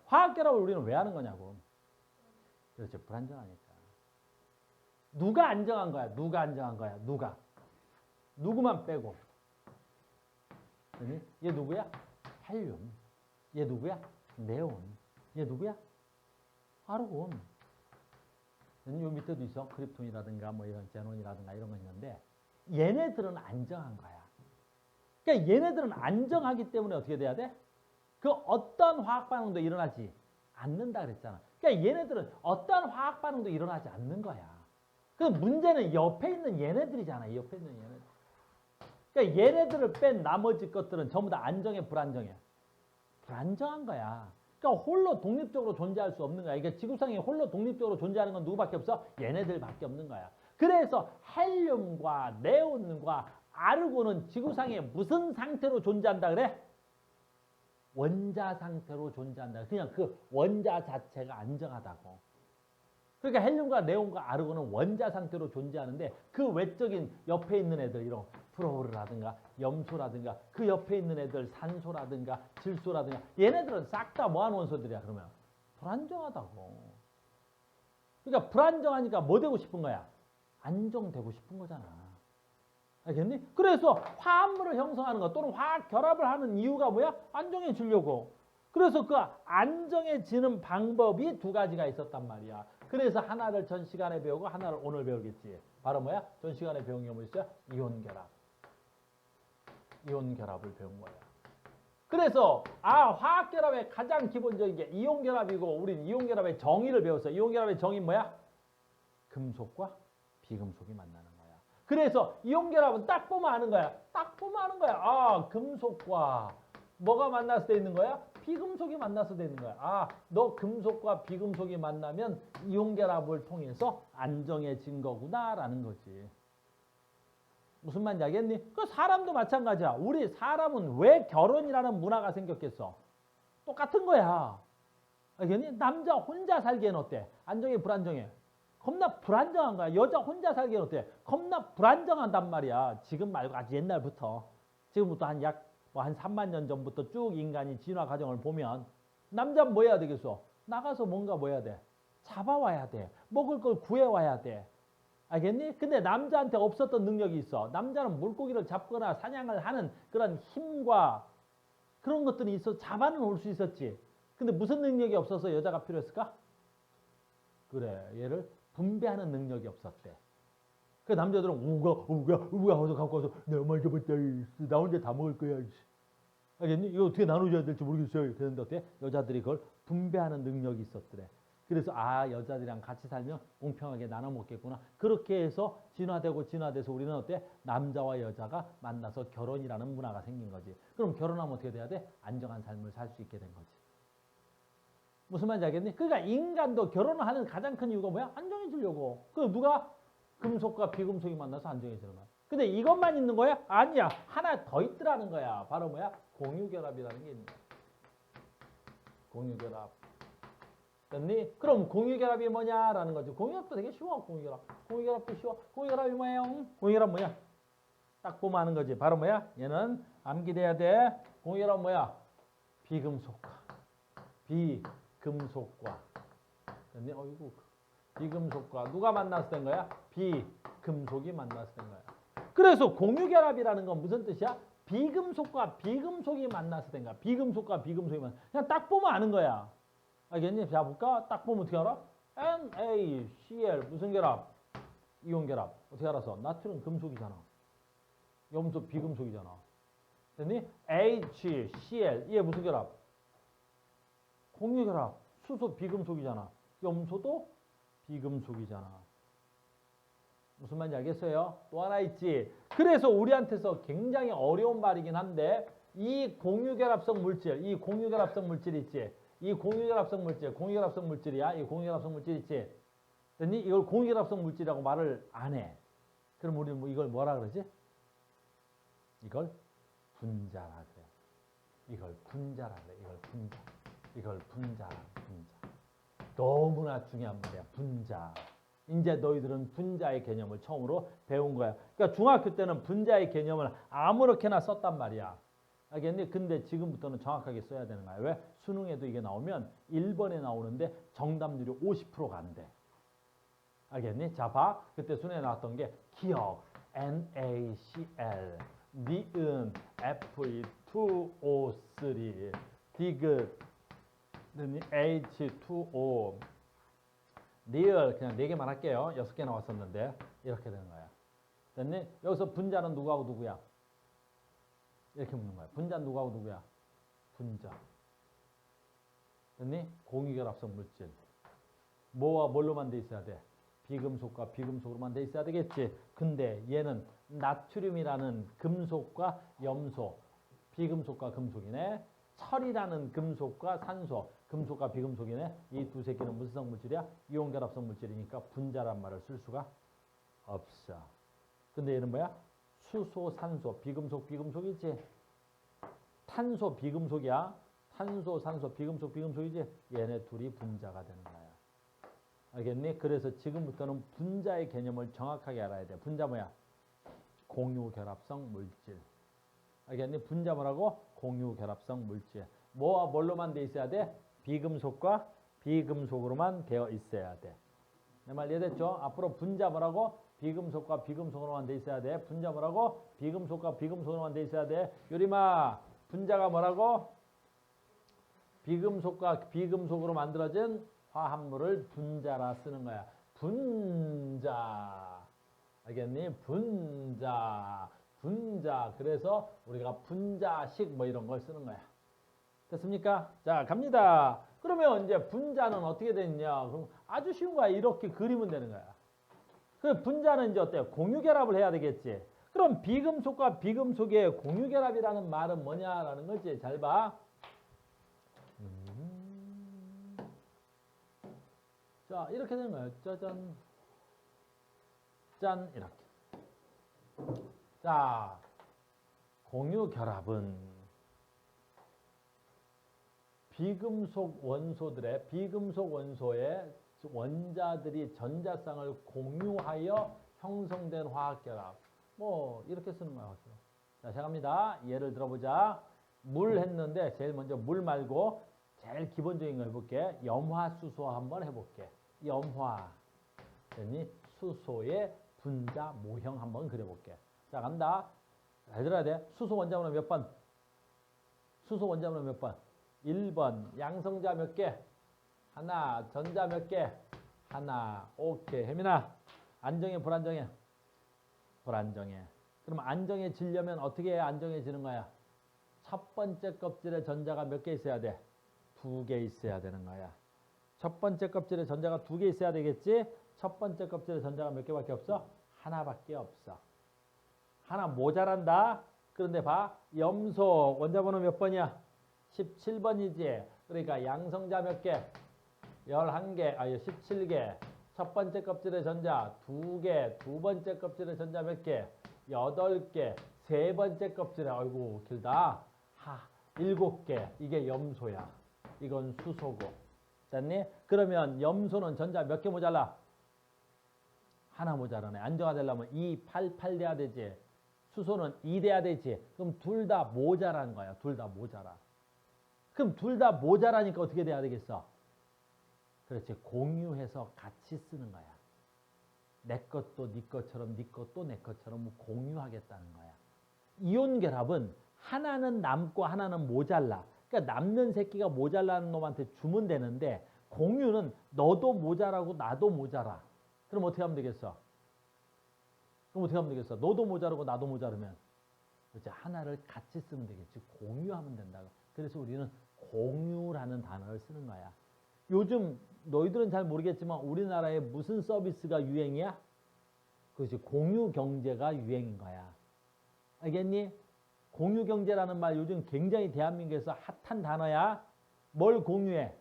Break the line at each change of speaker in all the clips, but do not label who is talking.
화학결합을 우리는 왜 하는 거냐고. 그렇죠. 불안정하니까. 누가 안정한 거야? 누가 안정한 거야? 누가? 누구만 빼고. 얘 누구야? 헬륨. 얘 누구야? 네온. 얘 누구야? 아르곤. 요 밑에도 있어. 크립톤이라든가 뭐 이런 제논이라든가 이런 거 있는데 얘네들은 안정한 거야. 그러니까 얘네들은 안정하기 때문에 어떻게 돼야 돼? 그 어떤 화학 반응도 일어나지 않는다 그랬잖아. 그러니까 얘네들은 어떤 화학 반응도 일어나지 않는 거야. 그 문제는 옆에 있는 얘네들이잖아. 옆에 있는 얘네들. 그러니까 얘네들을 뺀 나머지 것들은 전부 다 안정해, 불안정해? 불안정한 거야. 그러니까 홀로 독립적으로 존재할 수 없는 거야. 그러니까 지구상에 홀로 독립적으로 존재하는 건 누구밖에 없어? 얘네들밖에 없는 거야. 그래서 헬륨과 네온과 아르곤은 지구상에 무슨 상태로 존재한다 그래? 원자 상태로 존재한다. 그냥 그 원자 자체가 안정하다고. 그러니까 헬륨과 네온과 아르곤은 원자 상태로 존재하는데 그 외적인 옆에 있는 애들 이런 플로르라든가 염소라든가 그 옆에 있는 애들 산소라든가 질소라든가 얘네들은 싹 다 뭐하는 원소들이야 그러면? 불안정하다고. 그러니까 불안정하니까 뭐 되고 싶은 거야? 안정되고 싶은 거잖아. 알겠니? 그래서 화합물을 형성하는 것 또는 화학 결합을 하는 이유가 뭐야? 안정해지려고. 그래서 그 안정해지는 방법이 두 가지가 있었단 말이야. 그래서 하나를 전 시간에 배우고 하나를 오늘 배우겠지. 바로 뭐야? 전 시간에 배운 게 뭐 있어요? 이온 결합. 이온 결합을 배운 거야. 그래서 화학 결합의 가장 기본적인 게 이온 결합이고 우린 이온 결합의 정의를 배웠어. 이온 결합의 정의 뭐야? 금속과 비금속이 만나는 거야. 그래서 이온 결합은 딱 보면 아는 거야. 딱 보면 아는 거야. 금속과 뭐가 만나서 돼 있는 거야? 비금속이 만나서 되는 거야. 너 금속과 비금속이 만나면 이온 결합을 통해서 안정해진 거구나라는 거지. 무슨 말인지 알겠니? 그 사람도 마찬가지야. 우리 사람은 왜 결혼이라는 문화가 생겼겠어? 똑같은 거야. 알겠니? 남자 혼자 살기엔 어때? 안정해, 불안정해? 겁나 불안정한 거야. 여자 혼자 살기엔 어때? 겁나 불안정한단 말이야. 지금 말고 아주 옛날부터. 지금부터 한 3만 년 전부터 쭉 인간이 진화 과정을 보면 남자는 뭐 해야 되겠어? 나가서 뭔가 뭐 해야 돼? 잡아와야 돼. 먹을 걸 구해와야 돼. 알겠니? 근데 남자한테 없었던 능력이 있어. 남자는 물고기를 잡거나 사냥을 하는 그런 힘과 그런 것들이 있어 잡아는 올 수 있었지. 근데 무슨 능력이 없어서 여자가 필요했을까? 그래, 얘를 분배하는 능력이 없었대. 그 남자들은 우가 와서 갖고 와서 내가 엄마 줘봤다. 나 혼자 다 먹을 거야. 알겠니? 이거 어떻게 나눠줘야 될지 모르겠어요. 그런데 어때? 여자들이 그걸 분배하는 능력이 있었더래. 그래서 여자들이랑 같이 살면 공평하게 나눠 먹겠구나. 그렇게 해서 진화돼서 우리는 어때? 남자와 여자가 만나서 결혼이라는 문화가 생긴 거지. 그럼 결혼하면 어떻게 돼야 돼? 안정한 삶을 살 수 있게 된 거지. 무슨 말인지 알겠니? 그러니까 인간도 결혼을 하는 가장 큰 이유가 뭐야? 안정해지려고. 그 누가? 금속과 비금속이 만나서 안정해지는 거야. 근데 이것만 있는 거야? 아니야. 하나 더 있더라는 거야. 바로 뭐야? 공유결합이라는 게 있는 거야. 공유결합. 됐니? 그럼 공유결합이 뭐냐라는 거지. 공유결합도 되게 쉬워. 공유결합도 쉬워. 공유결합이 뭐예요? 공유결합 뭐야? 딱 보면 아는 거지. 바로 뭐야? 얘는 암기돼야 돼. 공유결합 뭐야? 비금속과. 비금속과. 됐니? 어이구. 비금속과 누가 만나서 된 거야? 비금속이 만나서 된 거야. 그래서 공유결합이라는 건 무슨 뜻이야? 비금속과 비금속이 만나서 된 거야. 비금속과 비금속이 만나서. 그냥 딱 보면 아는 거야. 알겠니? 자, 볼까? 딱 보면 어떻게 알아? NaCl 무슨 결합? 이온 결합. 어떻게 알았어? 나트륨 금속이잖아. 염소 비금속이잖아. 됐니? HCl 이게 무슨 결합? 공유결합. 수소 비금속이잖아. 염소도 비금속이잖아. 무슨 말인지 알겠어요? 또 하나 있지. 그래서 우리한테서 굉장히 어려운 말이긴 한데 이 공유결합성 물질 있지. 이 공유결합성 물질이야. 이 공유결합성 물질 있지. 됐니? 이걸 공유결합성 물질이라고 말을 안 해. 그럼 우리는 이걸 뭐라 그러지? 이걸 분자라 그래. 이걸 분자. 너무나 중요한 말이야. 분자. 이제 너희들은 분자의 개념을 처음으로 배운 거야. 그러니까 중학교 때는 분자의 개념을 아무렇게나 썼단 말이야. 알겠니? 근데 지금부터는 정확하게 써야 되는 거야. 왜? 수능에도 이게 나오면 1번에 나오는데 정답률이 50%가 안 돼. 알겠니? 자, 봐. 그때 수능에 나왔던 게 기억, NaCl, 니은, Fe2O3, 디귿, H2O, 리을 그냥 4개만 할게요. 6개 나왔었는데 이렇게 되는 거야. 됐니? 여기서 분자는 누구하고 누구야? 이렇게 묻는 거야. 분자 누구하고 누구야? 분자. 됐니? 공유결합성 물질. 뭐와 뭘로만 돼 있어야 돼? 비금속과 비금속으로만 돼 있어야 되겠지. 근데 얘는 나트륨이라는 금속과 염소, 비금속과 금속이네. 철이라는 금속과 산소, 금속과 비금속이네. 이 두 새끼는 무슨 성물질이야? 이온결합성 물질이니까 분자란 말을 쓸 수가 없어. 근데 얘는 뭐야? 수소, 산소, 비금속, 비금속이지. 탄소, 비금속이야. 탄소, 산소, 비금속, 비금속이지. 얘네 둘이 분자가 되는 거야. 알겠니? 그래서 지금부터는 분자의 개념을 정확하게 알아야 돼. 분자 뭐야? 공유결합성 물질. 알겠니? 분자 뭐라고? 공유결합성 물질. 뭐와 뭘로만 돼 있어야 돼? 비금속과 비금속으로만 되어 있어야 돼. 내 말 이해됐죠? 앞으로 분자 뭐라고? 비금속과 비금속으로만 돼 있어야 돼. 분자 뭐라고? 비금속과 비금속으로만 돼 있어야 돼. 요리마, 분자가 뭐라고? 비금속과 비금속으로 만들어진 화합물을 분자라 쓰는 거야. 분자. 알겠니? 분자. 분자. 그래서 우리가 분자식 뭐 이런 걸 쓰는 거야. 됐습니까? 자, 갑니다. 그러면 이제 분자는 어떻게 되느냐? 그럼 아주 쉬운 거야. 이렇게 그리면 되는 거야. 그 분자는 이제 어때요? 공유결합을 해야 되겠지. 그럼 비금속과 비금속의 공유결합이라는 말은 뭐냐라는 거지. 잘 봐. 자, 이렇게 되는 거예요. 짜잔. 짠. 이렇게. 자, 공유결합은 비금속 원소들의 비금속 원소의 원자들이 전자쌍을 공유하여 형성된 화학결합. 뭐 이렇게 쓰는 거야. 자, 시작합니다. 예를 들어보자. 물 했는데 제일 먼저 물 말고 제일 기본적인 거 해볼게. 염화수소 한번 해볼게. 염화. 됐니? 수소의 분자 모형 한번 그려볼게. 자, 간다. 잘 들어야 돼. 수소 원자번호 몇 번? 수소 원자번호 몇 번? 1번. 양성자 몇 개? 하나. 전자 몇 개? 하나. 오케이. 혜민아. 안정해, 불안정해? 불안정해. 그럼 안정해지려면 어떻게 해야 안정해지는 거야? 첫 번째 껍질에 전자가 몇 개 있어야 돼? 2개 있어야 되는 거야. 첫 번째 껍질에 전자가 2개 있어야 되겠지? 첫 번째 껍질에 전자가 몇 개밖에 없어? 하나밖에 없어. 하나 모자란다. 그런데 봐. 염소 원자번호 몇 번이야? 17번이지. 그러니까 양성자 몇 개? 11개. 17개. 첫 번째 껍질의 전자 2개. 두 번째 껍질의 전자 몇 개? 8개. 세 번째 껍질에 아이고 길다. 7개. 이게 염소야. 이건 수소고. 됐니? 그러면 염소는 전자 몇 개 모자라? 하나 모자라네. 안정화 되려면 2, 8, 8 돼야 되지. 수소는 2 돼야 되지. 그럼 둘 다 모자란 거야. 둘 다 모자라. 그럼 둘 다 모자라니까 어떻게 돼야 되겠어? 그렇지. 공유해서 같이 쓰는 거야. 내 것도 네 것처럼 네 것도 내 것처럼 공유하겠다는 거야. 이온 결합은 하나는 남고 하나는 모자라. 그러니까 남는 새끼가 모자라는 놈한테 주면 되는데 공유는 너도 모자라고 나도 모자라. 그럼 어떻게 하면 되겠어? 너도 모자라고 나도 모자르면 그렇지. 하나를 같이 쓰면 되겠지. 공유하면 된다고. 그래서 우리는 공유라는 단어를 쓰는 거야. 요즘 너희들은 잘 모르겠지만 우리나라에 무슨 서비스가 유행이야? 그렇지. 공유 경제가 유행인 거야. 알겠니? 공유 경제라는 말 요즘 굉장히 대한민국에서 핫한 단어야. 뭘 공유해?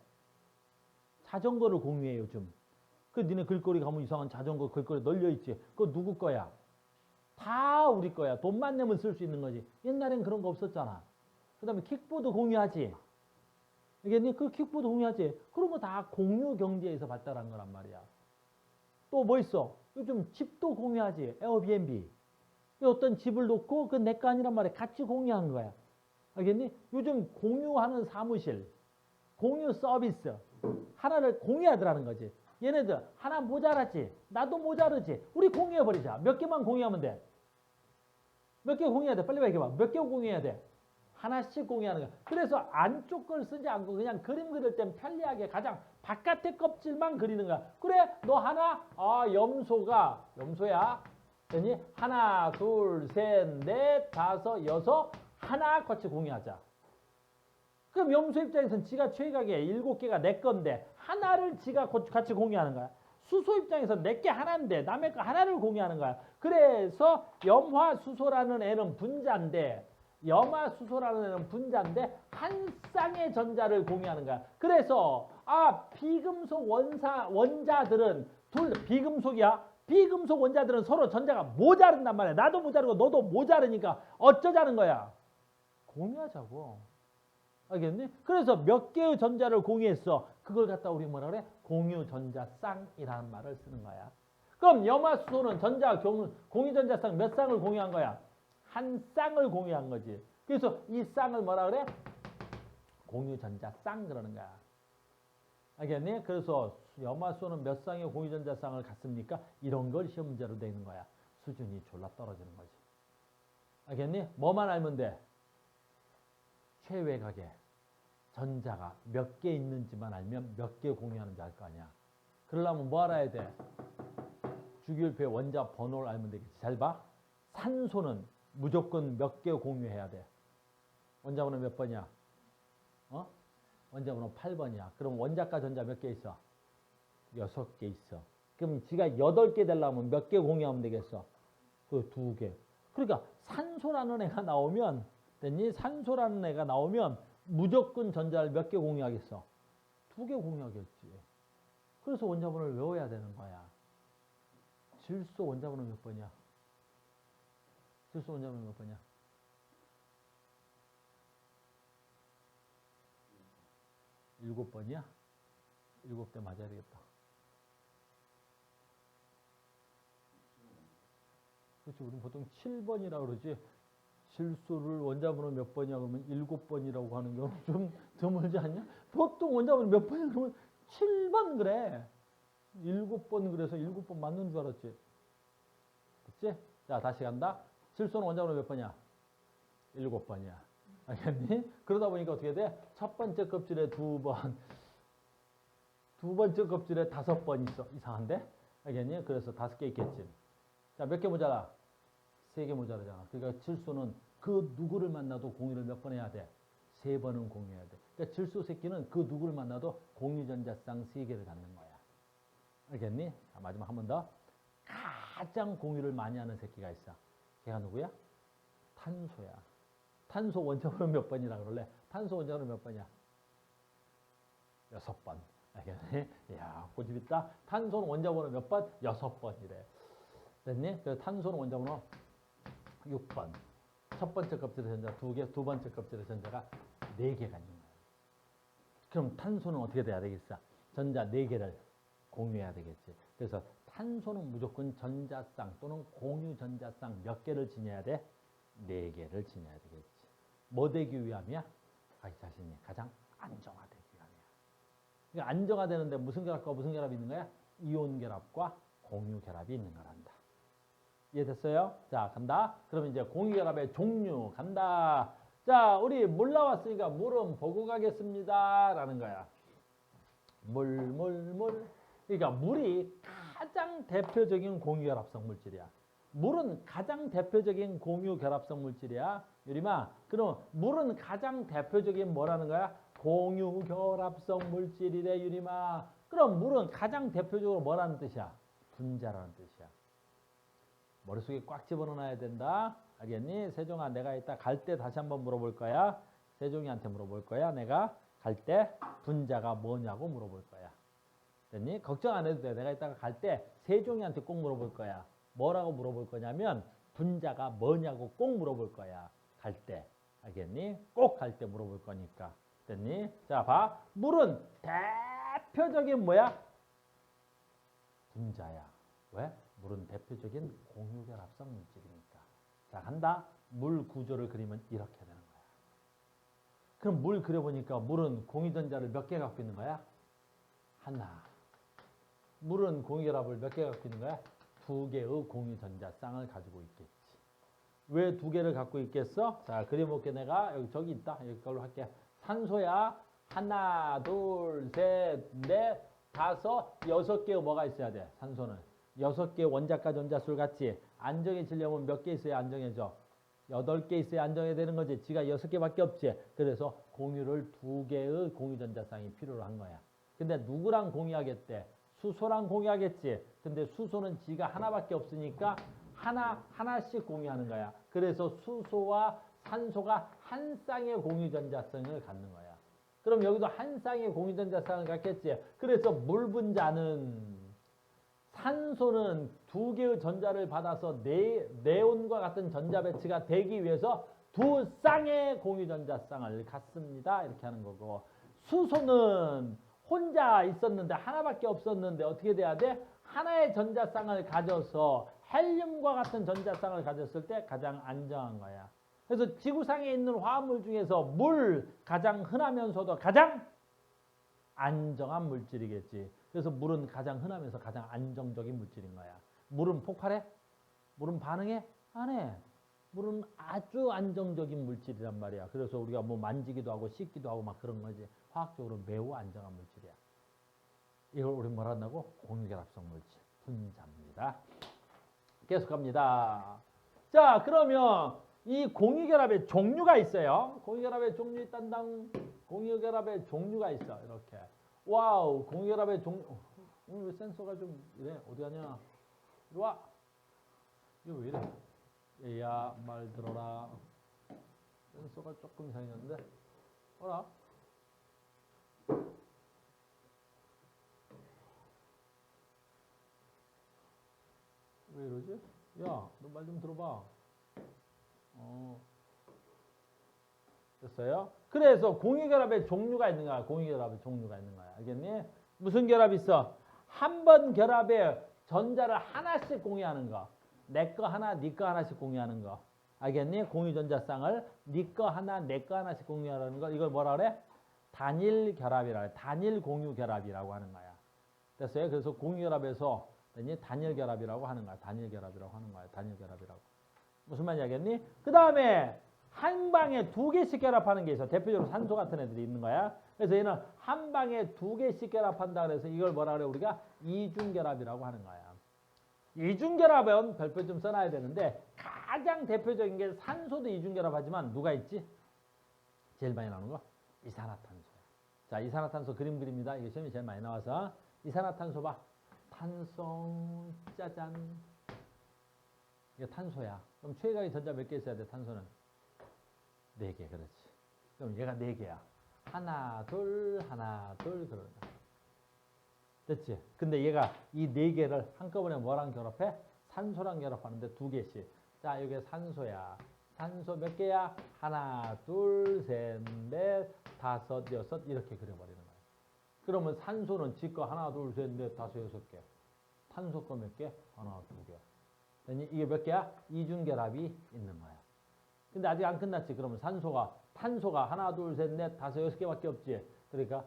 자전거를 공유해 요즘. 그 니네 길거리 가면 이상한 자전거 길거리 널려있지. 그거 누구 거야? 다 우리 거야. 돈만 내면 쓸 수 있는 거지. 옛날엔 그런 거 없었잖아. 그 다음에 킥보드 공유하지. 알겠니? 그 킥보드 공유하지. 그런 거 다 공유 경제에서 발달한 거란 말이야. 또 뭐 있어? 요즘 집도 공유하지. 에어비앤비. 어떤 집을 놓고 그 내 거 아니란 말이야. 같이 공유한 거야. 알겠니? 요즘 공유하는 사무실, 공유 서비스 하나를 공유하더라는 거지. 얘네들 하나 모자라지. 나도 모자르지. 우리 공유해버리자. 몇 개만 공유하면 돼. 몇 개 공유해야 돼. 빨리 얘기해봐. 몇 개 공유해야 돼. 하나씩 공유하는 거야. 그래서 안쪽 걸 쓰지 않고 그냥 그림 그릴 땐 편리하게 가장 바깥의 껍질만 그리는 거야. 그래, 너 하나, 염소야. 되니? 하나, 둘, 셋, 넷, 다섯, 여섯, 하나 같이 공유하자. 그럼 염소 입장에서는 지가 최각에 7개가 내 건데 하나를 지가 같이 공유하는 거야. 수소 입장에서 내게 하나인데 남의 거 하나를 공유하는 거야. 그래서 염화수소라는 애는 분자인데 한 쌍의 전자를 공유하는 거야. 그래서 비금속 원자들은 비금속이야. 비금속 원자들은 서로 전자가 모자른단 말이야. 나도 모자르고 너도 모자르니까 어쩌자는 거야. 공유하자고. 알겠니? 그래서 몇 개의 전자를 공유했어. 그걸 갖다 우리 뭐라 그래? 공유전자쌍이라는 말을 쓰는 거야. 그럼 염화수소는 공유전자쌍 몇 쌍을 공유한 거야? 한 쌍을 공유한 거지. 그래서 이 쌍을 뭐라 그래? 공유전자쌍 그러는 거야. 알겠니? 그래서 염화수소는 몇 쌍의 공유전자쌍을 갖습니까? 이런 걸 시험 문제로 내는 거야. 수준이 졸라 떨어지는 거지. 알겠니? 뭐만 알면 돼? 최외각에 전자가 몇 개 있는지만 알면 몇 개 공유하는지 알 거 아니야. 그러려면 뭐 알아야 돼? 주기율표의 원자 번호를 알면 되겠지. 잘 봐. 산소는 무조건 몇 개 공유해야 돼. 원자번호 몇 번이야? 원자번호 8번이야. 그럼 원자가 전자 몇 개 있어? 6개 있어. 그럼 지가 8개 되려면 몇 개 공유하면 되겠어? 그 2개. 그러니까 산소라는 애가 나오면 됐니? 산소라는 애가 나오면 무조건 전자를 몇 개 공유하겠어? 2개 공유하겠지. 그래서 원자번호를 외워야 되는 거야. 질소 원자번호 몇 번이야? 질소 원자번호 몇 번이야? 7번이야? 7대 맞아야 되겠다. 그렇지. 우리는 보통 7번이라고 그러지. 질소를 원자번호 몇 번이야 그러면 7번이라고 하는 경우는 좀 드물지 않냐? 보통 원자번호 몇 번이야 그러면 7번 그래. 7번 그래서 7번 맞는 줄 알았지. 그치? 자, 다시 간다. 질소는 원자번호 몇 번이야? 7번이야. 알겠니? 그러다 보니까 어떻게 돼? 첫 번째 껍질에 2번, 두 번째 껍질에 5번 있어. 이상한데? 알겠니? 그래서 5개 있겠지. 자, 몇 개 모자라? 3개 모자라잖아. 그러니까 질소는 그 누구를 만나도 공유를 몇 번 해야 돼? 3번은 공유해야 돼. 그러니까 질소 새끼는 그 누구를 만나도 공유전자쌍 3개를 갖는 거야. 알겠니? 자, 마지막 한 번 더. 가장 공유를 많이 하는 새끼가 있어. 걔가 누구야? 탄소야. 탄소 원자번호 몇 번이라 그럴래? 탄소 원자번호 몇 번이야? 6번. 알겠니? 이야, 고집 있다. 탄소는 원자번호 몇 번? 6번이래. 됐니? 그래서 탄소는 원자번호 6번. 첫 번째 껍질의 전자 2개, 두 번째 kop질의 전자가 4개가 있는 거예요. 그럼 탄소는 어떻게 돼야 되겠어? 전자 4개를 공유해야 되겠지. 그래서 탄소는 무조건 전자쌍 또는 공유전자쌍 몇 개를 지녀야 돼? 4개를 지녀야 되겠지. 뭐 되기 위함이야? 자기 자신이 가장 안정화되기 위함이야. 그러니까 안정화되는데 무슨 결합과 무슨 결합이 있는 거야? 이온 결합과 공유 결합이 있는 거란다. 이해됐어요? 자, 간다. 그럼 이제 공유결합의 종류 간다. 자, 우리 물 나왔으니까 물은 보고 가겠습니다. 라는 거야. 물. 그러니까 물이 가장 대표적인 공유결합성 물질이야. 물은 가장 대표적인 공유결합성 물질이야. 유림아, 그럼 물은 가장 대표적인 뭐라는 거야? 공유결합성 물질이래, 유림아. 그럼 물은 가장 대표적으로 뭐라는 뜻이야? 분자라는 뜻이야. 머릿속에 꽉 집어넣어야 된다. 알겠니? 세종아, 내가 이따 갈 때 다시 한번 물어볼 거야. 세종이한테 물어볼 거야. 내가 갈 때 분자가 뭐냐고 물어볼 거야. 됐니? 걱정 안 해도 돼. 내가 이따가 갈 때 세종이한테 꼭 물어볼 거야. 뭐라고 물어볼 거냐면 분자가 뭐냐고 꼭 물어볼 거야. 갈 때. 알겠니? 꼭 갈 때 물어볼 거니까. 됐니? 자, 봐. 물은 대표적인 뭐야? 분자야. 왜? 물은 대표적인 공유결합성 물질이니까. 자, 간다. 물 구조를 그리면 이렇게 되는 거야. 그럼 물 그려보니까 물은 공유전자를 몇 개 갖고 있는 거야? 하나. 물은 공유결합을 몇 개 갖고 있는 거야? 두 개의 공유전자쌍을 가지고 있겠지. 왜 두 개를 갖고 있겠어? 자, 그려볼게. 내가 여기 저기 있다. 이걸로 할게. 산소야. 하나, 둘, 셋, 넷, 다섯, 여섯 개의 뭐가 있어야 돼? 산소는. 여섯 개의 원자과 전자술 같이 안정해지려면 몇 개 있어야 안정해져? 8개 있어야 안정해야 되는 거지. 지가 6개밖에 없지. 그래서 공유를 두 개의 공유전자쌍이 필요로 한 거야. 근데 누구랑 공유하겠대? 수소랑 공유하겠지. 근데 수소는 지가 하나밖에 없으니까 하나씩 공유하는 거야. 그래서 수소와 산소가 한 쌍의 공유전자성을 갖는 거야. 그럼 여기도 한 쌍의 공유전자성을 갖겠지. 그래서 물 분자는 산소는 두 개의 전자를 받아서 네온과 같은 전자 배치가 되기 위해서 두 쌍의 공유전자쌍을 갖습니다. 이렇게 하는 거고, 수소는 혼자 있었는데 하나밖에 없었는데 어떻게 돼야 돼? 하나의 전자쌍을 가져서 헬륨과 같은 전자쌍을 가졌을 때 가장 안정한 거야. 그래서 지구상에 있는 화합물 중에서 물 가장 흔하면서도 가장 안정한 물질이겠지. 그래서 물은 가장 흔하면서 가장 안정적인 물질인 거야. 물은 폭발해? 물은 반응해? 안 해. 물은 아주 안정적인 물질이란 말이야. 그래서 우리가 뭐 만지기도 하고 씻기도 하고 막 그런 거지. 화학적으로 매우 안정한 물질이야. 이걸 우리 뭐라 한다고? 공유결합성 물질, 분자입니다. 계속 갑니다. 자, 그러면 이 공유결합의 종류가 있어요. 공유결합의 종류 있단당. 공유결합의 종류가 있어. 이렇게. 와우, 공유결합의 종류. 오늘 왜 센서가 좀 이래? 어디 가냐? 이리 와. 이거 왜 이래? 얘야, 말 들어라. 센서가 조금 이상했는데. 어라? 왜 이러지? 야, 너 말 좀 들어봐. 됐어요? 그래서 공유결합의 종류가 있는 거야. 공유결합의 종류가 있는 거야. 알겠니? 무슨 결합이 있어? 한 번 결합에 전자를 하나씩 공유하는 거. 내 거 하나, 네 거 하나씩 공유하는 거. 알겠니? 공유전자쌍을 네 거 하나, 내 거 하나씩 공유하는 거. 이걸 뭐라 그래? 단일 결합이라 그래. 단일 공유 결합이라고 하는 거야. 됐어요? 그래서 공유결합에서 단일 결합이라고 하는 거야. 단일 결합이라고 하는 거야. 단일 결합이라고. 무슨 말인지 알겠니? 그 다음에 한 방에 두 개씩 결합하는 게 있어. 대표적으로 산소 같은 애들이 있는 거야. 그래서 얘는 한 방에 두 개씩 결합한다 그래서 이걸 뭐라 그래? 우리가 이중결합이라고 하는 거야. 이중결합은 별표 좀 써놔야 되는데 가장 대표적인 게 산소도 이중결합하지만 누가 있지? 제일 많이 나오는 거? 이산화탄소야. 자, 이산화탄소 그림 그립니다. 이게 시험이 제일 많이 나와서. 이산화탄소 봐. 탄성, 짜잔. 이게 탄소야. 그럼 최강의 전자 몇 개 있어야 돼, 탄소는? 4개, 그렇지. 그럼 얘가 4개야. 하나, 둘, 그런다. 됐지? 근데 얘가 이 4개를 한꺼번에 뭐랑 결합해? 산소랑 결합하는데 2개씩. 자, 이게 산소야. 산소 몇 개야? 하나, 둘, 셋, 넷, 다섯, 여섯 이렇게 그려버리는 거야. 그러면 산소는 지 거 하나, 둘, 셋, 넷, 다섯, 여섯 개. 탄소 거 몇 개? 하나, 2개. 이게 몇 개야? 이중결합이 있는 거야. 근데 아직 안 끝났지. 그러면 탄소가 하나, 둘, 셋, 넷, 다섯, 여섯 개밖에 없지. 그러니까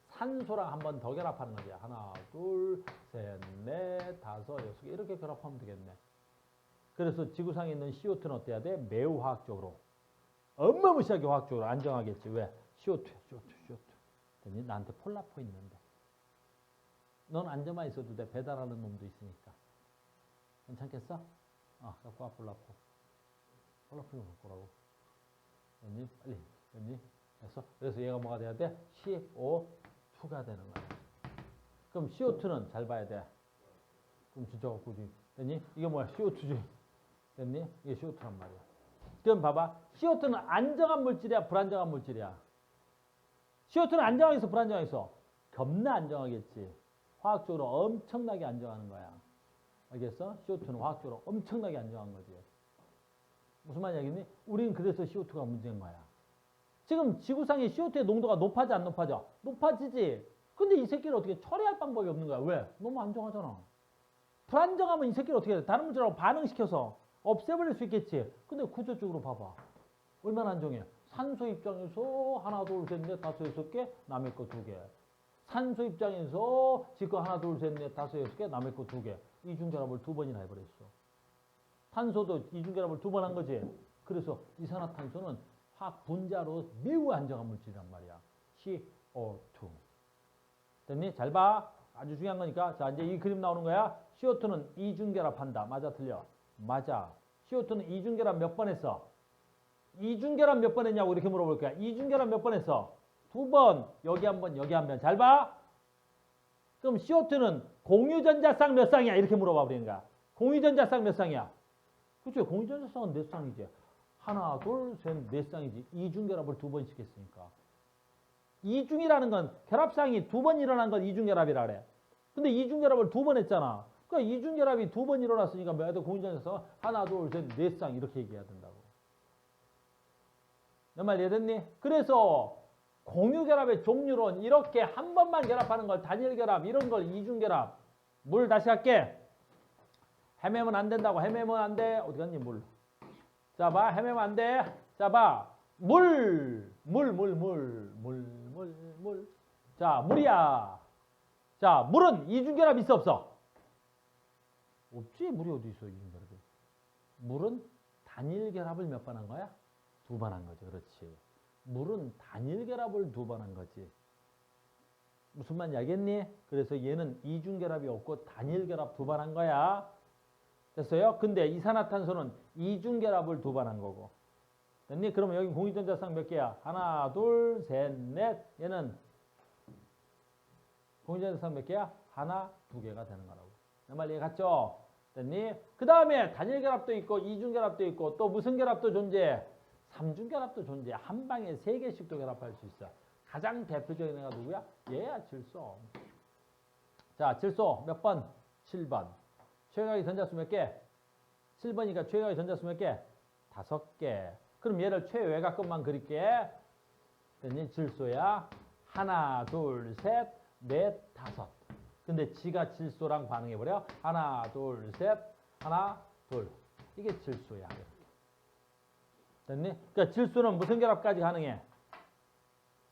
탄소랑 한 번 더 결합하는 거지. 하나, 둘, 셋, 넷, 다섯, 여섯 개 이렇게 결합하면 되겠네. 그래서 지구상에 있는 CO2는 어때야 돼? 매우 화학적으로. 어마무시하게 화학적으로 안정하겠지. 왜? CO2. 됐니? 나한테 폴라포 있는데. 넌 앉아만 있어도 돼. 배달하는 놈도 있으니까. 괜찮겠어? 갖고 와, 폴라포. 폴라포 좀 갖고 오라고. 됐니? 빨리. 됐니? 됐어? 그래서 얘가 뭐가 돼야 돼? CO2가 되는 거야. 그럼 CO2는 잘 봐야 돼. 그럼 진짜 갖고 오지. 됐니? 이게 뭐야? CO2지. 됐니? 이게 CO2란 말이야. 그럼 봐봐. CO2는 안정한 물질이야? 불안정한 물질이야? CO2는 안정하겠어? 불안정하겠어? 겁나 안정하겠지. 화학적으로 엄청나게 안정하는 거야. 알겠어? CO2는 화학적으로 엄청나게 안정한 거지. 무슨 말이냐 겠니? 우리는 그래서 CO2가 문제인 거야. 지금 지구상의 CO2의 농도가 높아져 안 높아져? 높아지지. 근데 이 새끼를 어떻게 처리할 방법이 없는 거야. 왜? 너무 안정하잖아. 불안정하면 이 새끼를 어떻게 해? 다른 물질하고 반응시켜서 없애버릴 수 있겠지. 근데 구조적으로 봐봐. 얼마나 안정해? 산소 입장에서 하나, 둘, 셋, 넷, 다섯, 여섯 개, 남의 거 두 개. 산소 입장에서 지금 하나, 둘, 셋, 넷, 다섯, 여섯 개, 남의 거 두 개. 이중결합을 두 번이나 해버렸어. 탄소도 이중결합을 두 번 한 거지. 그래서 이산화탄소는 화학 분자로 매우 안정한 물질이란 말이야. CO2. 됐니? 잘 봐. 아주 중요한 거니까. 자, 이제 이 그림 나오는 거야. CO2는 이중결합한다. 맞아, 틀려? 맞아. CO2는 이중결합 몇 번 했어? 이중결합 몇 번 했냐고 이렇게 물어볼 거야. 이중결합 몇 번 했어? 두 번. 여기 한 번, 여기 한 번. 잘 봐. 그럼 CO2는 공유전자쌍 몇 쌍이야? 이렇게 물어봐 버리는 거야. 공유전자쌍 몇 쌍이야? 그렇죠. 공유전자쌍은 몇 쌍이지? 하나, 둘, 셋, 네 쌍이지. 이중결합을 두 번씩 했으니까. 이중이라는 건 결합쌍이 두 번 일어난 건 이중결합이라 그래. 근데 이중결합을 두 번 했잖아. 그러니까 이중결합이 두 번 일어났으니까 몇 대 공유전자쌍 하나, 둘, 셋, 네 쌍 이렇게 얘기해야 된다고. 내 말 이해됐니? 그래서 공유결합의 종류론 이렇게 한 번만 결합하는 걸 단일결합 이런 걸 이중결합. 물 다시 할게. 헤매면 안 된다고. 헤매면 안 돼. 어디 갔니 물. 자 봐. 헤매면 안 돼. 자 봐. 물. 자 물이야. 자 물은 이중결합 있어 없어? 없지. 물이 어디 있어 이중결합이. 물은 단일결합을 몇 번 한 거야? 두 번 한 거지. 그렇지. 물은 단일결합을 두 번 한 거지. 무슨 말인지 알겠니? 그래서 얘는 이중결합이 없고 단일결합 두 번 한 거야. 됐어요? 근데 이산화탄소는 이중결합을 두 번 한 거고. 됐니? 그러면 여기 공유전자쌍 몇 개야? 하나, 둘, 셋, 넷. 얘는 공유전자쌍 몇 개야? 하나, 두 개가 되는 거라고. 내 말 이해 갔죠? 됐니? 그 다음에 단일결합도 있고 이중결합도 있고 또 무슨 결합도 존재해? 삼중결합도 존재해. 한 방에 세 개씩도 결합할 수 있어. 가장 대표적인 애가 누구야? 얘야, 질소. 자, 질소 몇 번? 7번. 최각의 전자수 몇 개? 7번이니까 최각의 전자수 몇 개? 5개. 그럼 얘를 최외곽것만 그릴게. 됐니? 질소야. 하나, 둘, 셋, 넷, 다섯. 근데 지가 질소랑 반응해버려. 하나, 둘, 셋, 하나, 둘. 이게 질소야. 됐니? 그러니까 질소는 무슨 결합까지 가능해?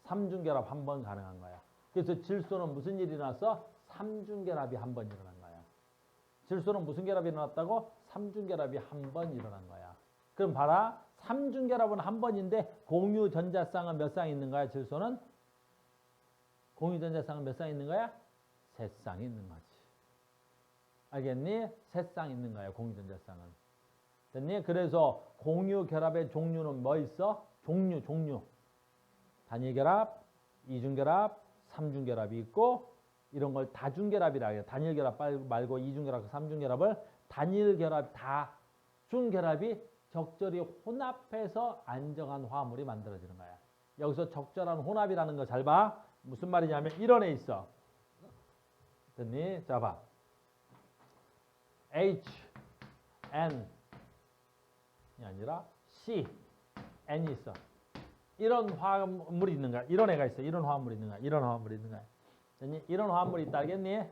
삼중결합 한 번 가능한 거야. 그래서 질소는 무슨 일이 일어났어? 삼중결합이 한 번 일어난 거야. 질소는 무슨 결합이 일어났다고? 삼중결합이 한 번 일어난 거야. 그럼 봐라. 삼중결합은 한 번인데 공유전자쌍은 몇 쌍 있는 거야? 질소는? 공유전자쌍은 몇 쌍 있는 거야? 세 쌍 있는 거지. 알겠니? 세 쌍 있는 거야. 공유전자쌍은. 됐니? 그래서 공유결합의 종류는 뭐 있어? 종류. 단일결합, 이중결합, 삼중결합이 있고 이런 걸 다중결합이라 해요. 단일결합 말고 이중결합, 삼중결합을 단일결합, 다중결합이 적절히 혼합해서 안정한 화합물이 만들어지는 거야. 여기서 적절한 혼합이라는 거 잘 봐. 무슨 말이냐면 이런 애 있어. 됐니? 자 봐. H, N 이 아니라 C, N이 있어. 이런 화합물이 있는 거야. 이런 애가 있어. 이런 화합물이 있는 거야. 이런 화합물이 있는 거야. 됐니? 이런 화합물이 있다. 알겠니?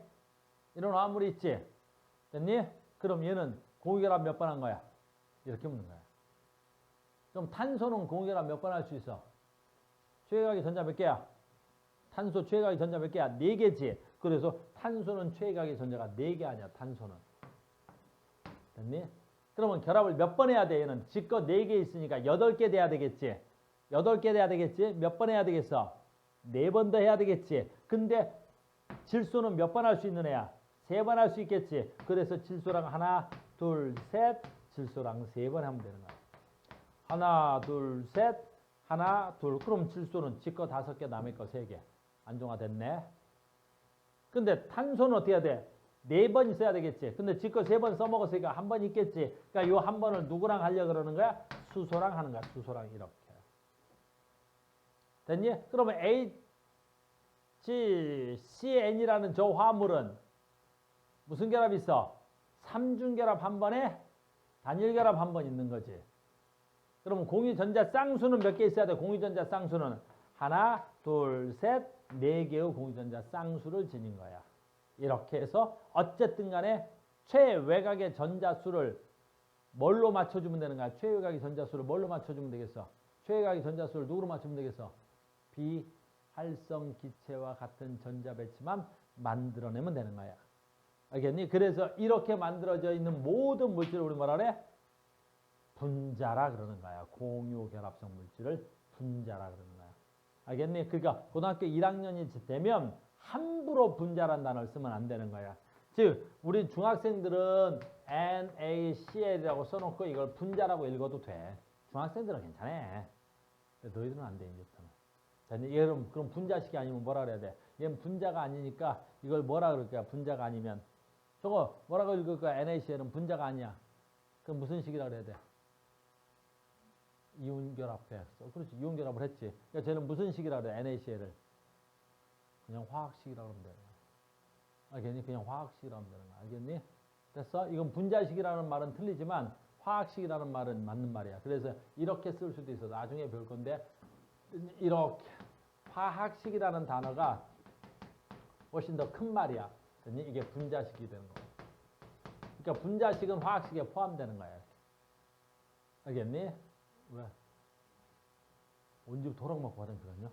이런 화합물이 있지? 됐니? 그럼 얘는 공유결합 몇 번 한 거야? 이렇게 묻는 거야. 그럼 탄소는 공유결합 몇 번 할 수 있어? 최외각의 전자 몇 개야? 탄소 최외각의 전자 몇 개야? 4개지. 그래서 탄소는 최외각의 전자가 4개 아니야. 탄소는. 됐니? 그러면 결합을 몇 번 해야 돼? 얘는 지껏 4개 있으니까 8개 돼야 되겠지. 8개 돼야 되겠지. 몇 번 해야 되겠어? 4번 더 해야 되겠지. 근데 질소는 몇 번 할 수 있는 애야? 3번 할 수 있겠지. 그래서 질소랑 하나, 둘, 셋, 질소랑 3번 하면 되는 거야. 하나, 둘, 셋, 하나, 둘. 그럼 질소는 지거 5개, 남의 거 3개. 안정화됐네. 근데 탄소는 어떻게 해야 돼? 4번 있어야 되겠지. 근데 지거 3번 써먹었으니까 한 번 있겠지. 그러니까 요 한 번을 누구랑 하려고 그러는 거야? 수소랑 하는 거야. 수소랑 이렇게. 됐니? 그러면 HCN이라는 저 화합물은 무슨 결합이 있어? 삼중결합 한 번에 단일결합 한 번 있는 거지. 그러면 공유전자 쌍수는 몇 개 있어야 돼? 공유전자 쌍수는 하나, 둘, 셋, 4개의 공유전자 쌍수를 지닌 거야. 이렇게 해서 어쨌든 간에 최외곽의 전자수를 뭘로 맞춰주면 되는 거야? 최외곽의 전자수를 뭘로 맞춰주면 되겠어? 최외각의 전자수를 누구로 맞추면 되겠어? 비활성 기체와 같은 전자 배치만 만들어내면 되는 거야. 알겠니? 그래서 이렇게 만들어져 있는 모든 물질을 우리 뭐라 그래? 분자라 그러는 거야. 공유 결합성 물질을 분자라 그러는 거야. 알겠니? 그러니까 고등학교 1학년이 되면 함부로 분자란 단어를 쓰면 안 되는 거야. 즉 우리 중학생들은 NaCl이라고 써놓고 이걸 분자라고 읽어도 돼. 중학생들은 괜찮아. 너희들은 안 돼, 이제부터는. 자, 이제 그럼 분자식이 아니면 뭐라 그래야 돼? 얘는 분자가 아니니까 이걸 뭐라 그럴까? 분자가 아니면. 저거 뭐라고 읽을까? NaCl은 분자가 아니야. 그럼 무슨 식이라 그래야 돼? 이온결합했어. 그렇지. 이온결합을 했지. 그러니까 쟤는 무슨 식이라 그래? NaCl을. 그냥 화학식이라고 하면 돼. 알겠니? 그냥 화학식이라고 하면 되는 거야. 알겠니? 됐어? 이건 분자식이라는 말은 틀리지만 화학식이라는 말은 맞는 말이야. 그래서 이렇게 쓸 수도 있어. 나중에 배울 건데 이렇게 화학식이라는 단어가 훨씬 더 큰 말이야. 이게 분자식이 되는 거야. 그러니까 분자식은 화학식에 포함되는 거야. 알겠니? 왜? 언제부터 허락 받고 화장실 갔냐?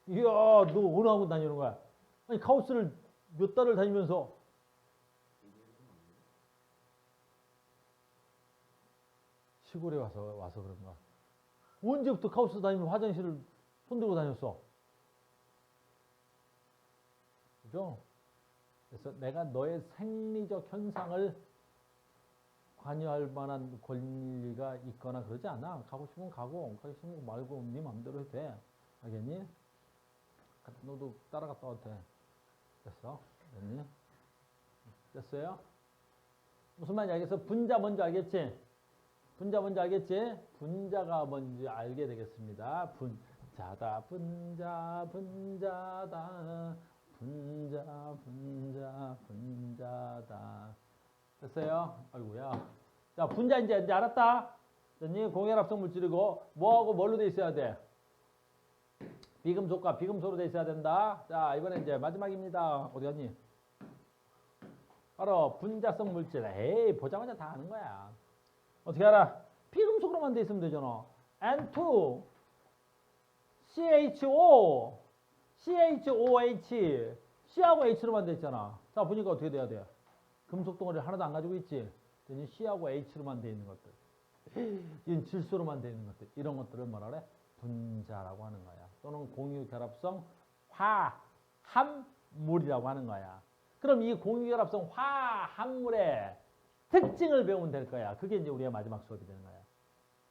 이야, 너 어느 학원 다니는 거야? 아니, 카오스를 몇 달을 다니면서 시골에 와서 그런가? 언제부터 카오스 다니면 화장실을 손들고 다녔어? 그죠? 그래서 내가 너의 생리적 현상을 관여할 만한 권리가 있거나 그러지 않아. 가고 싶으면 가고, 가고 싶으면 말고, 네 마음대로 해도 돼. 알겠니? 너도 따라갔다 와도 돼. 됐어? 됐니? 됐어요? 무슨 말인지 알겠어? 분자 뭔지 알겠지? 분자 뭔지 알겠지? 분자가 뭔지 알게 되겠습니다. 분자다, 분자다. 분자다. 됐어요? 아이고야. 자, 분자 이제 알았다? 됐니? 공결합성 물질이고, 뭐하고 뭘로 돼 있어야 돼? 비금속과 비금속으로 돼 있어야 된다. 자, 이번에 이제 마지막입니다. 어디 갔니? 바로 분자성 물질. 에이, 보자마자 다 아는 거야. 어떻게 알아? 비금속으로만 돼 있으면 되잖아. N2, CHO, CHOH, C하고 H로만 돼 있잖아. 자, 보니까 어떻게 돼야 돼? 금속 덩어리를 하나도 안 가지고 있지? C하고 H로만 돼 있는 것들. 이건 질소로만 돼 있는 것들. 이런 것들을 뭐라 그래? 분자라고 하는 거야. 또는 공유결합성 화합물이라고 하는 거야. 그럼 이 공유결합성 화합물의 특징을 배우면 될 거야. 그게 이제 우리의 마지막 수업이 되는 거야.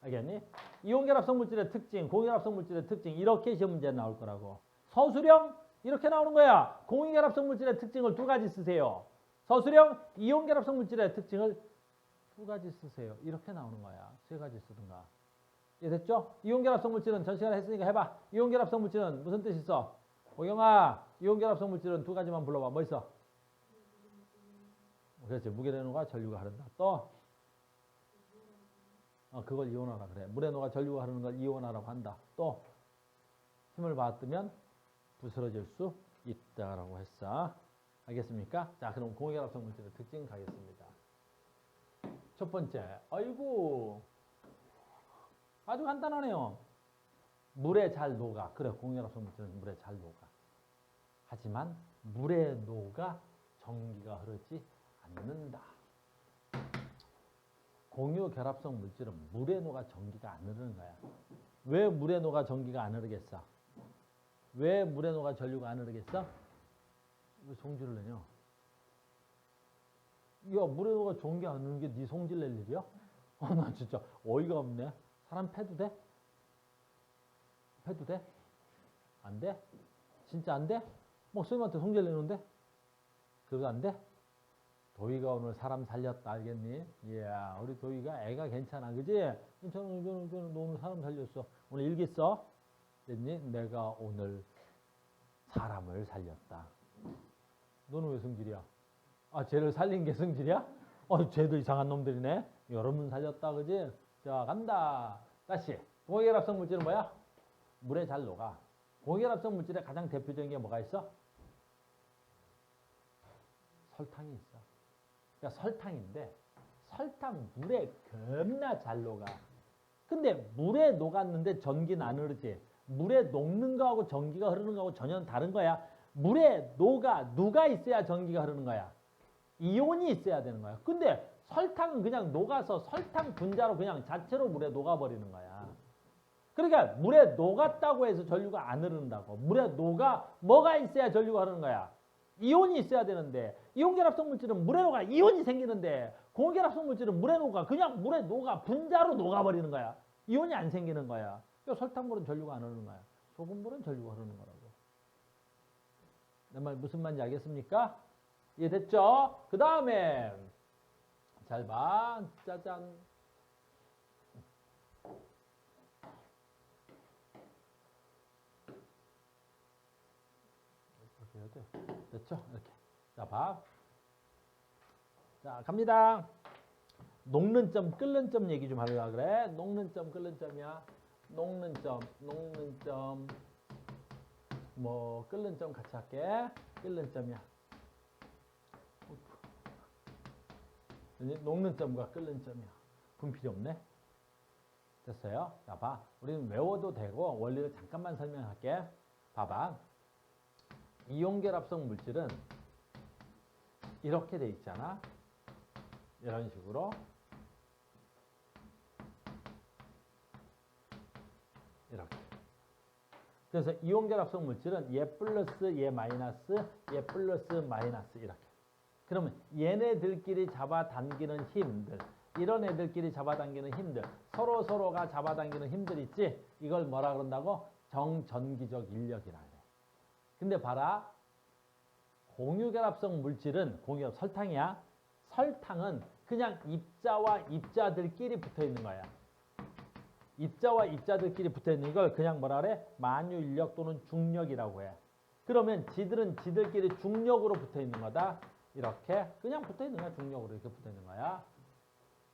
알겠니? 이온결합성 물질의 특징, 공유결합성 물질의 특징, 이렇게 시험 문제 나올 거라고. 서술형 이렇게 나오는 거야. 공유결합성 물질의 특징을 두 가지 쓰세요. 서술형 이온결합성 물질의 특징을 두 가지 쓰세요. 이렇게 나오는 거야. 세 가지 쓰든가. 이해됐죠? 이온결합성 물질은 전 시간에 했으니까 해봐. 이온결합성 물질은 무슨 뜻 있어? 오경아, 이온결합성 물질은 두 가지만 불러봐. 뭐 있어? 그렇지. 무게를 녹아 전류가 흐른다. 또? 그걸 이온화라 그래. 물에 녹아 전류가 흐르는 걸 이온화라고 한다. 또? 힘을 받으면 부스러질 수 있다라고 했어. 알겠습니까? 자, 그럼 공유결합성 물질의 특징 가겠습니다. 첫 번째, 아이고, 아주 간단하네요. 물에 잘 녹아. 그래, 공유결합성 물질은 물에 잘 녹아. 하지만 물에 녹아 전기가 흐르지 않는다. 공유결합성 물질은 물에 녹아 전기가 안 흐르는 거야. 왜 물에 녹아 전기가 안 흐르겠어? 왜 물에 녹아 전류가 안 흐르겠어? 왜 성질을 내냐? 야, 물에 녹아 전기 안 흐르는 게 네 성질 낼 일이야? 나 진짜 어이가 없네. 사람 패도 돼? 패도 돼? 안 돼? 진짜 안 돼? 목사님한테 성질 내는데? 그래도 안 돼? 도희가 오늘 사람 살렸다, 알겠니? 이야, 우리 도희가 애가 괜찮아, 그지? 저는 너 오늘 사람 살렸어. 오늘 일기 써? 됐니? 내가 오늘 사람을 살렸다. 너는 왜 성질이야? 쟤를 살린 게 성질이야? 쟤도 이상한 놈들이네? 여러분 살렸다, 그지? 자, 간다. 다시. 공유결합성 물질은 뭐야? 물에 잘 녹아. 공유결합성 물질의 가장 대표적인 게 뭐가 있어? 설탕이 있어. 그러니까 설탕인데 설탕 물에 겁나 잘 녹아. 근데 물에 녹았는데 전기는 안 흐르지. 물에 녹는 거하고 전기가 흐르는 거하고 전혀 다른 거야. 물에 누가 있어야 전기가 흐르는 거야. 이온이 있어야 되는 거야. 근데 설탕은 그냥 녹아서 설탕 분자로 그냥 자체로 물에 녹아버리는 거야. 그러니까 물에 녹았다고 해서 전류가 안 흐른다고. 물에 뭐가 있어야 전류가 흐르는 거야. 이온이 있어야 되는데 이온결합성 물질은 물에 녹아 이온이 생기는데 공결합성 물질은 물에 녹아 그냥 물에 녹아 분자로 녹아버리는 거야. 이온이 안 생기는 거야. 그러니까 설탕물은 전류가 안 흐르는 거야. 소금물은 전류가 흐르는 거라고. 내 말 무슨 말인지 알겠습니까? 이해됐죠? 그 다음에 잘 봐. 짜잔. 이렇게 해야 돼. 됐죠? 이렇게. 자, 봐. 자, 갑니다. 녹는 점, 끓는 점 얘기 좀 하려고 그래. 녹는 점, 끓는 점이야. 녹는 점, 뭐, 끓는 점 같이 할게. 끓는 점이야. 녹는 점과 끓는 점이야. 분필이 없네. 됐어요? 자, 봐. 우리는 외워도 되고 원리를 잠깐만 설명할게. 봐봐. 이온결합성 물질은 이렇게 돼 있잖아. 이런 식으로. 이렇게. 그래서 이온결합성 물질은 얘 플러스, 얘 마이너스, 얘 플러스, 마이너스 이렇게. 그러면 얘네들끼리 잡아당기는 힘들, 이런 애들끼리 잡아당기는 힘들, 서로가 잡아당기는 힘들 있지? 이걸 뭐라 그런다고? 정전기적 인력이라 그래. 근데 봐라. 공유결합성 물질은 설탕이야. 설탕은 그냥 입자와 입자들끼리 붙어 있는 거야. 입자와 입자들끼리 붙어 있는 걸 그냥 뭐라 그래? 만유인력 또는 중력이라고 해. 그러면 지들은 지들끼리 중력으로 붙어 있는 거다. 이렇게 그냥 붙어 있는 거야. 중력으로 이렇게 붙어 있는 거야.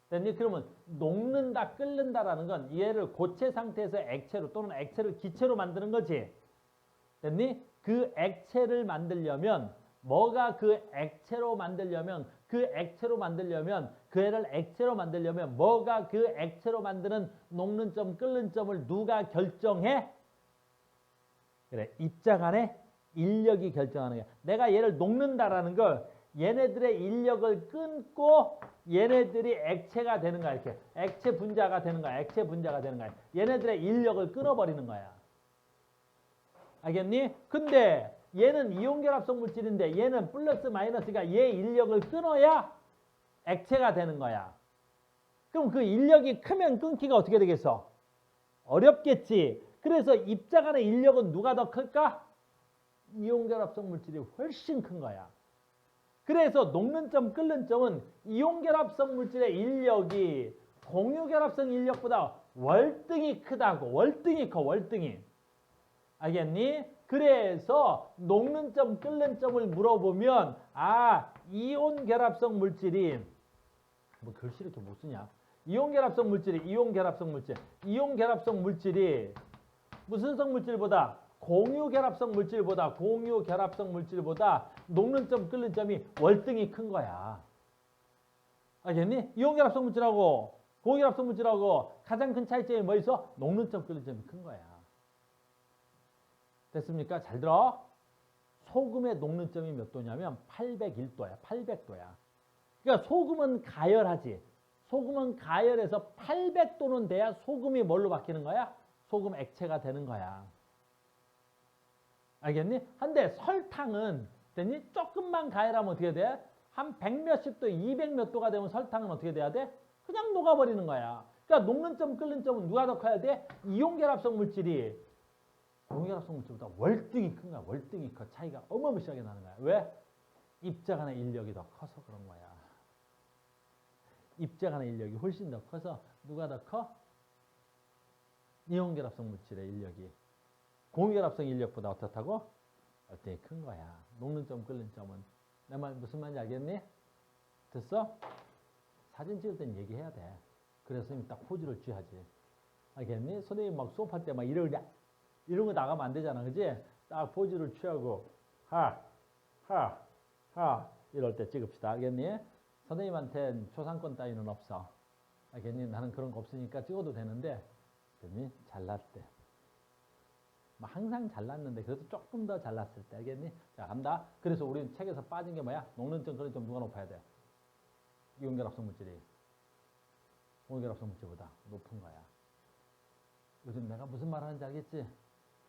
됐니? 그러면 녹는다, 끓는다라는 건 얘를 고체 상태에서 액체로 또는 액체를 기체로 만드는 거지. 됐니? 그 액체를 만들려면 뭐가 그 액체로 만들려면 그 애를 액체로 만들려면 뭐가 그 액체로 만드는 녹는 점, 끓는 점을 누가 결정해? 그래, 입자 간의 인력이 결정하는 거야. 내가 얘를 녹는다라는 걸 얘네들의 인력을 끊고 얘네들이 액체가 되는 거야. 이렇게 액체 분자가 되는 거야. 액체 분자가 되는 거야. 얘네들의 인력을 끊어버리는 거야. 알겠니? 근데 얘는 이온결합성 물질인데 얘는 플러스 마이너스가 얘 인력을 끊어야 액체가 되는 거야. 그럼 그 인력이 크면 끊기가 어떻게 되겠어? 어렵겠지. 그래서 입자 간의 인력은 누가 더 클까? 이온결합성 물질이 훨씬 큰 거야. 그래서 녹는 점, 끓는 점은 이온결합성 물질의 인력이 공유결합성 인력보다 월등히 크다고. 월등히 커. 월등히. 알겠니? 그래서 녹는 점, 끓는 점을 물어보면 이온결합성 물질이 뭐 글씨 이렇게 못 쓰냐? 이온결합성 물질이 무슨 성물질보다 공유결합성 물질보다 녹는 점, 끓는 점이 월등히 큰 거야. 알겠니? 이온결합성 물질하고 공유결합성 물질하고 가장 큰 차이점이 뭐 있어? 녹는 점, 끓는 점이 큰 거야. 됐습니까? 잘 들어. 소금의 녹는 점이 몇 도냐면 801도야. 800도야. 그러니까 소금은 가열하지. 소금은 가열해서 800도는 돼야 소금이 뭘로 바뀌는 거야? 소금 액체가 되는 거야. 알겠니? 근데 설탕은 됐니? 조금만 가열하면 어떻게 돼? 한 100몇십 도, 200몇 도가 되면 설탕은 어떻게 돼야 돼? 그냥 녹아버리는 거야. 그러니까 녹는 점, 끓는 점은 누가 더 커야 돼? 이온결합성 물질이 공유결합성 물질보다 월등히 큰 거야. 월등히 커. 차이가 어마무시하게 나는 거야. 왜? 입자 간의 인력이 더 커서 그런 거야. 입자 간의 인력이 훨씬 더 커서 누가 더 커? 이온결합성 물질의 인력이 공유결합성 인력보다 어떻다고? 월등히 큰 거야. 녹는 점, 끓는 점은. 내 말 무슨 말인지 알겠니? 됐어? 사진 찍을 땐 얘기해야 돼. 그래서 선생님이 딱 포즈를 취하지. 알겠니? 선생님 막 수업할 때 막 이런 거 나가면 안 되잖아. 그지? 딱 포즈를 취하고 이럴 때 찍읍시다. 알겠니? 선생님한텐 초상권 따위는 없어. 알겠니? 나는 그런 거 없으니까 찍어도 되는데, 알겠니? 잘났대. 뭐 항상 잘났는데 그래도 조금 더 잘났을 때, 알겠니? 자, 간다. 그래서 우리는 책에서 빠진 게 뭐야? 녹는점, 그런점 누가 높아야 돼? 이온결합성 물질이 공유결합성 물질보다 높은 거야. 요즘 내가 무슨 말 하는지 알겠지?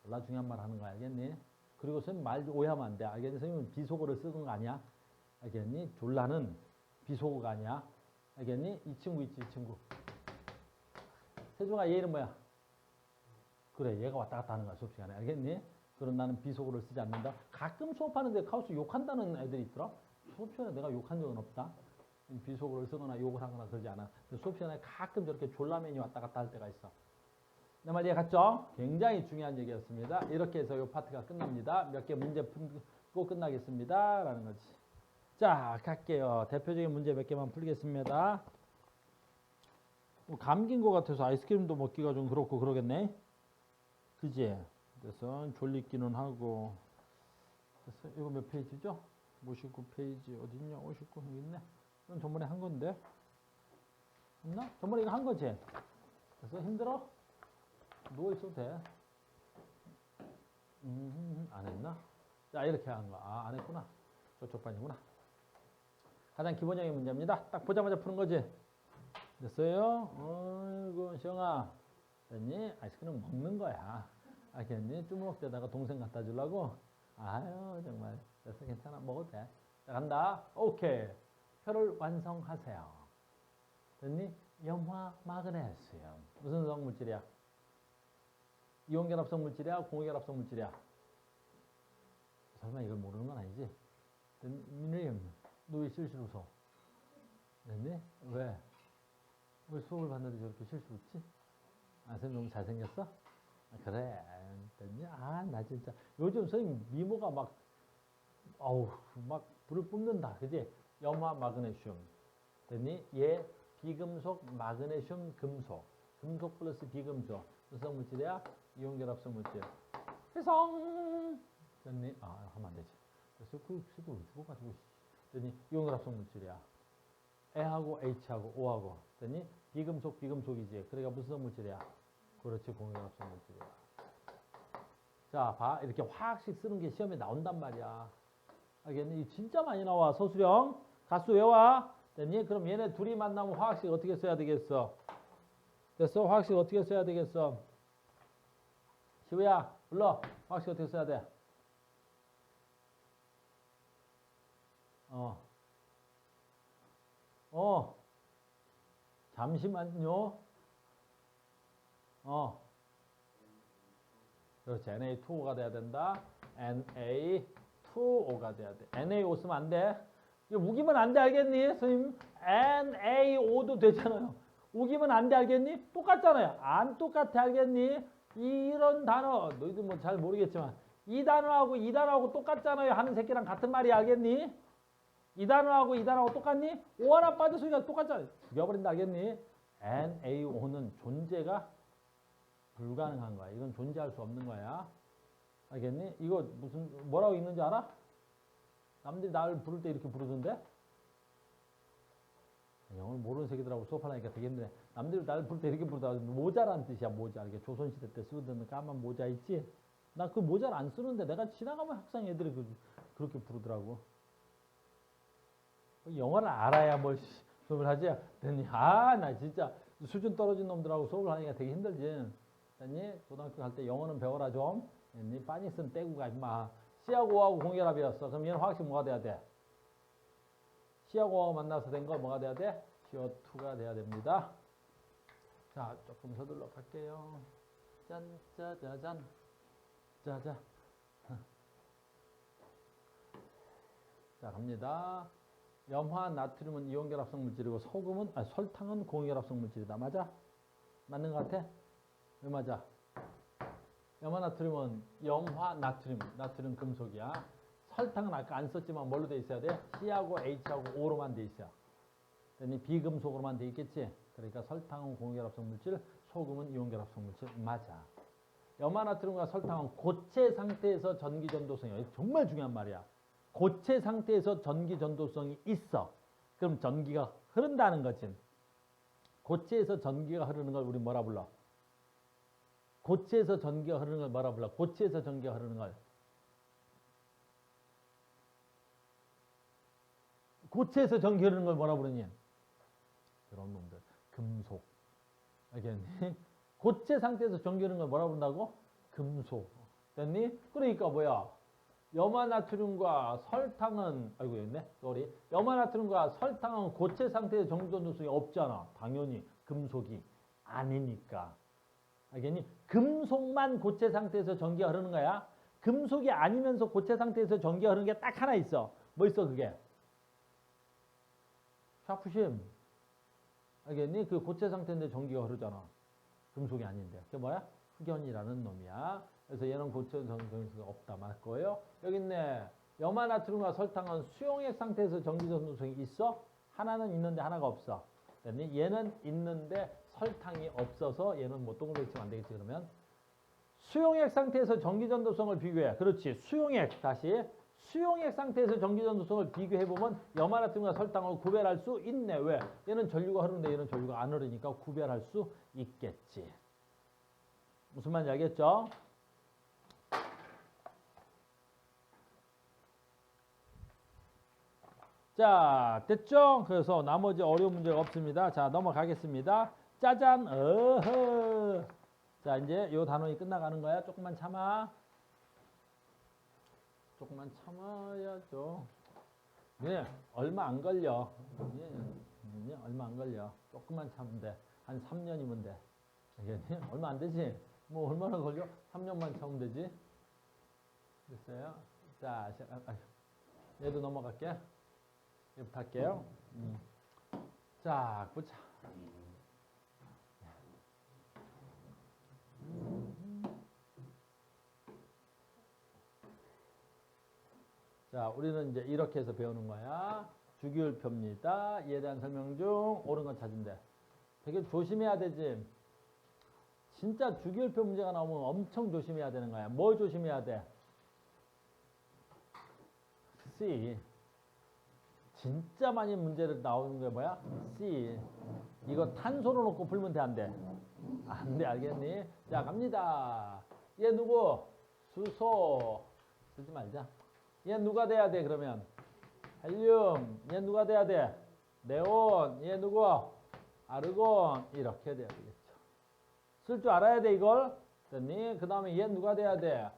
졸라 중요한 말 하는 거 알겠니? 그리고 선생님 말 오해하면 안 돼. 알겠니? 선생님은 비속어를 쓰는 거 아니야? 알겠니? 졸라는 비속어가 아니야. 알겠니? 이 친구 있지, 이 친구. 세종아, 얘 이름 뭐야? 그래, 얘가 왔다 갔다 하는 거야, 수업 시간에. 알겠니? 그럼 나는 비속어를 쓰지 않는다. 가끔 수업하는데 카우스 욕한다는 애들이 있더라. 수업 시간에 내가 욕한 적은 없다. 비속어를 쓰거나 욕을 하거나 그러지 않아. 수업 시간에 가끔 저렇게 졸라맨이 왔다 갔다 할 때가 있어. 내 말 이해갔죠? 굉장히 중요한 얘기였습니다. 이렇게 해서 이 파트가 끝납니다. 몇 개 문제 풀고 끝나겠습니다. 라는 거지. 자, 갈게요. 대표적인 문제 몇 개만 풀겠습니다. 뭐 감기인 것 같아서 아이스크림도 먹기가 좀 그렇고 그러겠네. 그지? 그래서 졸리기는 하고. 그래서 이거 몇 페이지죠? 59페이지 어딨냐? 59 여기 있네. 이건 전번에 한 건데. 없나? 전번에 이거 한 거지? 그래서 힘들어? 누워있어도 돼. 안 했나? 자, 이렇게 한 거. 아, 안 했구나. 저쪽 반이구나. 가장 기본적인 문제입니다. 딱 보자마자 푸는 거지. 됐어요? 어이구, 시영아. 됐니? 아이스크림 먹는 거야. 알겠니? 주먹대다가 동생 갖다 주려고? 아유, 정말. 됐어, 괜찮아. 먹어도 돼. 자, 간다. 오케이. 표를 완성하세요. 됐니? 염화 마그네슘. 무슨 성물질이야? 이온결합성 물질이야? 공유결합성 물질이야? 설마 이걸 모르는 건 아니지? 민우님, 너 왜 실수로 웃어? 됐니? 왜? 왜 수업을 봤는데 저렇게 실수 웃지? 아, 선생님 너무 잘생겼어? 아, 그래. 됐니? 아, 나 진짜. 요즘 선생님 미모가 막, 어우, 막 불을 뿜는다. 그지? 염화 마그네슘. 됐니? 얘 비금속, 마그네슘, 금속. 금속 플러스 비금속. 무슨 물질이야? 이온결합성 물질. 해성! 됐니? 아, 하면 안 되지. 그래서 그 식으로 죽어가지고. 됐니? 이온결합성 물질이야. E하고 H하고 O하고. 됐니? 비금속, 비금속이지. 그러니까 무슨 물질이야? 그렇지, 공유결합성 물질이야. 자, 봐. 이렇게 화학식 쓰는 게 시험에 나온단 말이야. 알겠니? 이 진짜 많이 나와. 서수령. 가수 외워. 됐니? 그럼 얘네 둘이 만나면 화학식 어떻게 써야 되겠어? 됐어? 화학식 어떻게 써야 되겠어? 시우야, 불러. 화학식 어떻게 써야 돼? 잠시만요. 그렇지. Na2O가 돼야 된다. Na2O가 돼야 돼. NaO 쓰면 안 돼. 이거 우기면 안 돼, 알겠니? 선생님, NaO도 되잖아요. 우기면 안 돼, 알겠니? 똑같잖아요. 안 똑같아, 알겠니? 이런 단어, 너희들 뭐 잘 모르겠지만, 이 단어하고 똑같잖아요. 하는 새끼랑 같은 말이 알겠니? 이 단어하고 똑같니? O 하나 빠져 소리가 똑같잖아요. 죽여버린다, 알겠니? NaO는 존재가 불가능한 거야. 이건 존재할 수 없는 거야. 알겠니? 이거 무슨, 뭐라고 읽는지 알아? 남들이 나를 부를 때 이렇게 부르던데? 영어를 모르는 새끼들하고 수업하려니까 되게 힘드네. 남들이 나를 부를 때 이렇게 부르다. 모자란 뜻이야, 모자. 이게 조선시대 때 쓰던 까만 모자 있지? 나 그 모자를 안 쓰는데 내가 지나가면 학생 애들이 그렇게 부르더라고. 영어를 알아야 뭘 수업을 하지? 됐니? 아, 나 진짜 수준 떨어진 놈들하고 수업을 하니까 되게 힘들지. 됐니? 고등학교 갈 때 영어는 배워라 좀. 됐니? 빠닉스는 떼고 가, 임마. C하고 O하고 공결합이었어. 그럼 얘는 화학식 뭐가 돼야 돼? C하고 O하고 만나서 된 거 뭐가 돼야 돼? CO2가 돼야 됩니다. 자, 조금 서둘러 갈게요. 짠, 짜자잔. 짜자. 자, 갑니다. 염화 나트륨은 이온결합성 물질이고 설탕은 공유결합성 물질이다. 맞아? 맞는 것 같아? 왜 맞아? 염화 나트륨은 염화 나트륨 금속이야. 설탕은 아까 안 썼지만 뭘로 돼 있어야 돼? C하고 H하고 O로만 돼 있어. 그러니 비금속으로만 돼 있겠지? 그러니까 설탕은 공유결합성 물질, 소금은 이온결합성 물질. 맞아. 염화 나트륨과 설탕은 고체 상태에서 전기 전도성이 정말 중요한 말이야. 고체 상태에서 전기 전도성이 있어. 그럼 전기가 흐른다는 거지. 고체에서 전기가 흐르는 걸 우리 뭐라 불러? 고체에서 전기가 흐르는 걸 뭐라 불러? 고체에서 전기가 흐르는 걸. 고체에서 전기 흐르는 걸 뭐라 부르니? 그런 놈들. 금속. 알겠니? 고체 상태에서 전기 흐르는 걸 뭐라 부른다고? 금속. 됐니? 그러니까 뭐야? 염화나트륨과 설탕은, 아이고, 여기 있네. 쏘리. 염화나트륨과 설탕은 고체 상태에서 전기 전도성이 없잖아. 당연히. 금속이 아니니까. 알겠니? 금속만 고체 상태에서 전기가 흐르는 거야. 금속이 아니면서 고체 상태에서 전기가 흐르는 게 딱 하나 있어. 뭐 있어, 그게? 샤프심. 알겠니? 그 고체 상태인데 전기가 흐르잖아. 금속이 아닌데. 그게 뭐야? 흑연이라는 놈이야. 그래서 얘는 고체 전도성이 없다. 맞을 거예요. 여기 있네. 염화나트륨과 설탕은 수용액 상태에서 전기 전도성이 있어? 하나는 있는데 하나가 없어. 됐니? 얘는 있는데 설탕이 없어서 얘는 뭐 동그랗게 치면 안 되겠지, 그러면. 수용액 상태에서 전기 전도성을 비교해. 그렇지. 수용액. 다시. 수용액 상태에서 전기 전도성을 비교해보면 염화나트륨과 설탕을 구별할 수 있네. 왜? 얘는 전류가 흐르는데 얘는 전류가 안 흐르니까 구별할 수 있겠지. 무슨 말인지 알겠죠? 자, 됐죠? 그래서 나머지 어려운 문제가 없습니다. 자, 넘어가겠습니다. 짜잔, 어허. 자, 이제 요 단원이 끝나가는 거야. 조금만 참아. 조금만 참아야죠. 네, 얼마 안 걸려. 네, 얼마 안 걸려. 조금만 참으면 돼. 한 3년이면 돼. 알겠니? 얼마 안 되지? 뭐 얼마나 걸려? 3년만 참으면 되지. 됐어요? 자, 얘도 넘어갈게. 얘부터 할게요. 자, 보자. 자, 우리는 이제 이렇게 해서 배우는 거야. 주기율표입니다. 이에 대한 설명 중 옳은 건 찾은대. 되게 조심해야 되지. 진짜 주기율표 문제가 나오면 엄청 조심해야 되는 거야. 뭘 조심해야 돼? C. 진짜 많이 문제를 나오는 게 뭐야? C. 이거 탄소로 놓고 풀면 돼, 안 돼? 안 돼, 알겠니? 자, 갑니다. 얘 누구? 수소. 쓰지 말자. 얘 누가 돼야 돼, 그러면? 헬륨. 얘 누가 돼야 돼? 네온. 얘 누구? 아르곤. 이렇게 돼야 되겠죠. 쓸 줄 알아야 돼, 이걸. 됐니? 그 다음에 얘 누가 돼야 돼?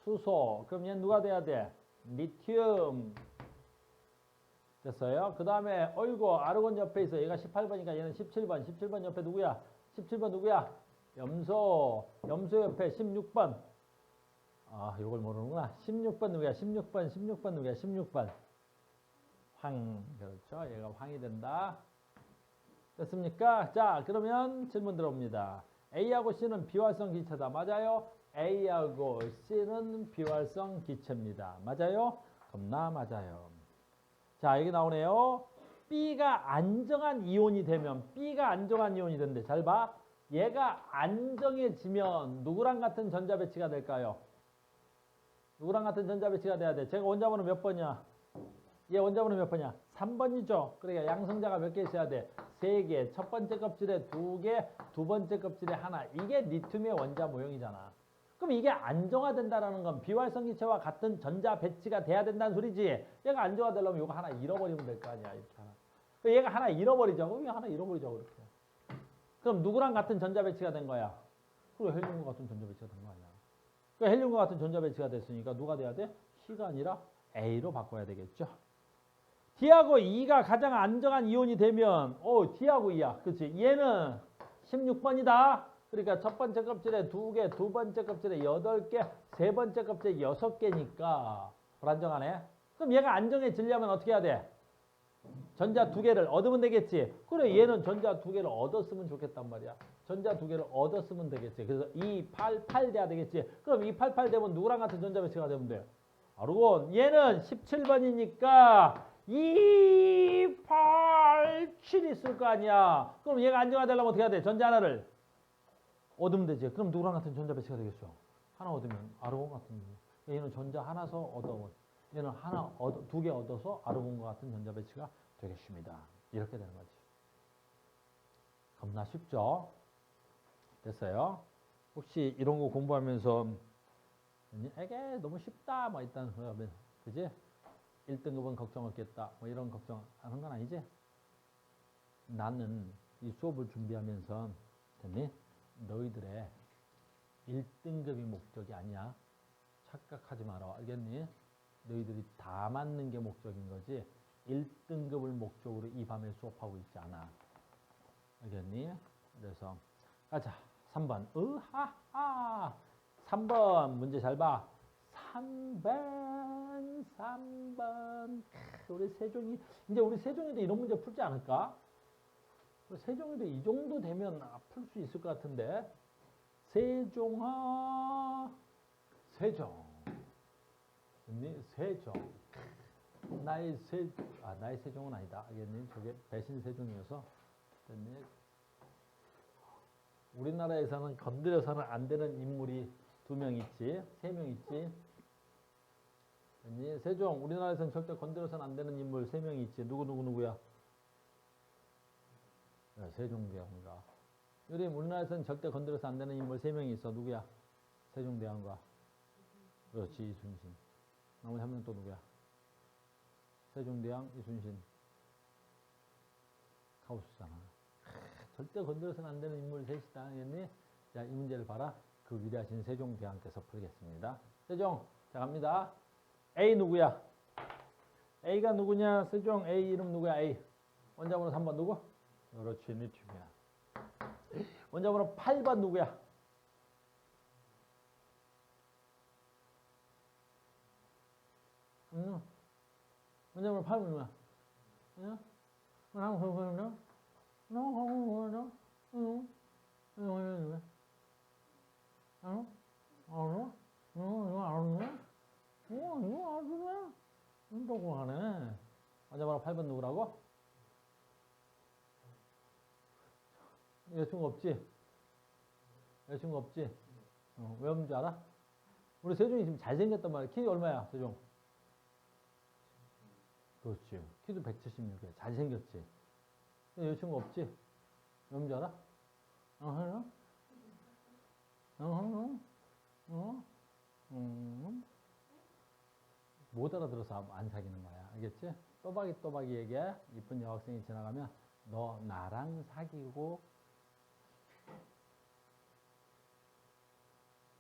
수소. 그럼 얘 누가 돼야 돼? 리튬. 됐어요? 그 다음에 어이구, 아르곤 옆에 있어. 얘가 18번이니까 얘는 17번. 17번 옆에 누구야? 17번 누구야? 염소. 염소 옆에 16번. 아, 이걸 모르는구나. 16번 누구야? 16번 누구야? 16번. 황. 그렇죠. 얘가 황이 된다. 됐습니까? 자, 그러면 질문 들어옵니다. A하고 C는 비활성 기체다. 맞아요? A하고 C는 비활성 기체입니다. 맞아요? 겁나 맞아요. 자, 여기 나오네요. B가 안정한 이온이 되면, B가 안정한 이온이 된대. 잘 봐. 얘가 안정해지면 누구랑 같은 전자 배치가 될까요? 누구랑 같은 전자 배치가 돼야 돼? 제가 원자번호 몇 번이야? 얘 원자번호 몇 번이야? 3번이죠. 그러니까 양성자가 몇 개 있어야 돼? 3개. 첫 번째 껍질에 2개, 두 번째 껍질에 하나. 이게 리튬의 원자 모형이잖아. 그럼 이게 안정화된다라는 건 비활성 기체와 같은 전자 배치가 돼야 된다는 소리지. 얘가 안정화되려면 이거 하나 잃어버리면 될 거 아니야. 이렇게 하나. 얘가 하나 잃어버리자. 그럼 얘 하나 잃어버리자. 그렇게. 그럼 누구랑 같은 전자 배치가 된 거야? 그래, 헬륨과 같은 전자 배치가 된 거 아니야. 그러니까 헬륨과 같은 전자 배치가 됐으니까 누가 돼야 돼? C가 아니라 A로 바꿔야 되겠죠. D하고 E가 가장 안정한 이온이 되면 D하고 E야. 그렇지? 얘는 16번이다. 그러니까 첫 번째 껍질에 2개, 두 번째 kop질에 8개, 세 번째 껍질에 6개니까 불안정하네. 그럼 얘가 안정해지려면 어떻게 해야 돼? 전자 2개를 얻으면 되겠지. 그래, 얘는 전자 2개를 얻었으면 좋겠단 말이야. 전자 2개를 얻었으면 되겠지. 그래서 288 돼야 되겠지. 그럼 288 되면 누구랑 같은 전자 배치가 되면 돼? 아르곤. 얘는 17번이니까 287 있을 거 아니야. 그럼 얘가 안정화되려면 어떻게 해야 돼? 전자 하나를 얻으면 되지. 그럼 누구랑 같은 전자 배치가 되겠어? 하나 얻으면 아르곤 같은 거. 얘는 전자 하나서 얻어. 얘는 하나 2개 얻어서 아르곤과 같은 전자 배치가 되겠습니다. 이렇게 되는 거지. 겁나 쉽죠? 됐어요? 혹시 이런 거 공부하면서 에게 너무 쉽다 뭐 일단 그지? 1등급은 걱정 없겠다 뭐 이런 걱정하는 건 아니지? 나는 이 수업을 준비하면서 됐니? 너희들의 1등급이 목적이 아니야. 착각하지 마라. 알겠니? 너희들이 다 맞는 게 목적인 거지 1등급을 목적으로 이 밤에 수업하고 있지 않아. 알겠니? 그래서 가자. 3번. 으하하. 3번 문제 잘 봐. 3번. 우리 세종이 이제 우리 세종이도 이런 문제 풀지 않을까? 세종이도 이 정도 되면 풀 수 있을 것 같은데. 세종. 세종. 나의 세종은 아니다. 알겠니? 저게 배신 세종이어서. 됐니? 우리나라에서는 건드려서는 안 되는 인물이 2명 있지. 3명 있지. 됐니? 세종. 우리나라에서는 절대 건드려서는 안 되는 인물 3명이 있지. 누구야? 세종대왕과. 우리나라에서는 절대 건드려서 안 되는 인물 3명이 있어. 누구야? 세종대왕과. 그렇지. 이순신. 나머지 한 명 또 누구야? 세종대왕, 이순신. 카오스잖아. 절대 건드려서는 안 되는 인물 셋이다. 알겠니? 자, 이 문제를 봐라. 그 위대하신 세종대왕께서 풀겠습니다. 세종. 자, 갑니다. A 누구야? A가 누구냐? 세종 A 이름 누구야? A. 원자번호 3번 누구? 그렇지. 니튬이야. 원자번호 8번 누구야? 원자번호 8번 누구야? 이거 하네. 원자번호 8번 누구라고? 여자친구 없지? 여자친구 없지? 왜 없는 줄 알아? 우리 세종이 지금 잘생겼단 말이야. 키 얼마야, 세종? 그렇지. 키도 176이야. 잘생겼지? 여자친구 없지? 왜 없는 줄 알아? 못 알아들어서 안 사귀는 거야. 알겠지? 또박이에게 이쁜 여학생이 지나가면 너 나랑 사귀고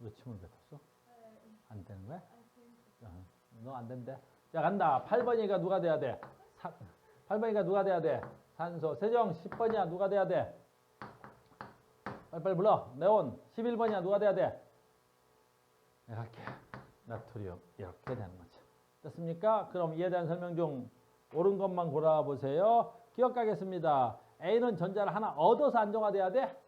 왜 침을 뱉었어? 안 되는 거야? 너 안 된대. 자, 간다. 8번이가 누가 돼야 돼? 8번이가 누가 돼야 돼? 산소. 세종 10번이야. 누가 돼야 돼? 빨리 불러. 네온. 11번이야. 누가 돼야 돼? 이렇게. 나트륨. 이렇게 되는 거죠. 됐습니까? 그럼 이에 대한 설명 중 옳은 것만 골라보세요. 기억하겠습니다. A는 전자를 하나 얻어서 안정화돼야 돼?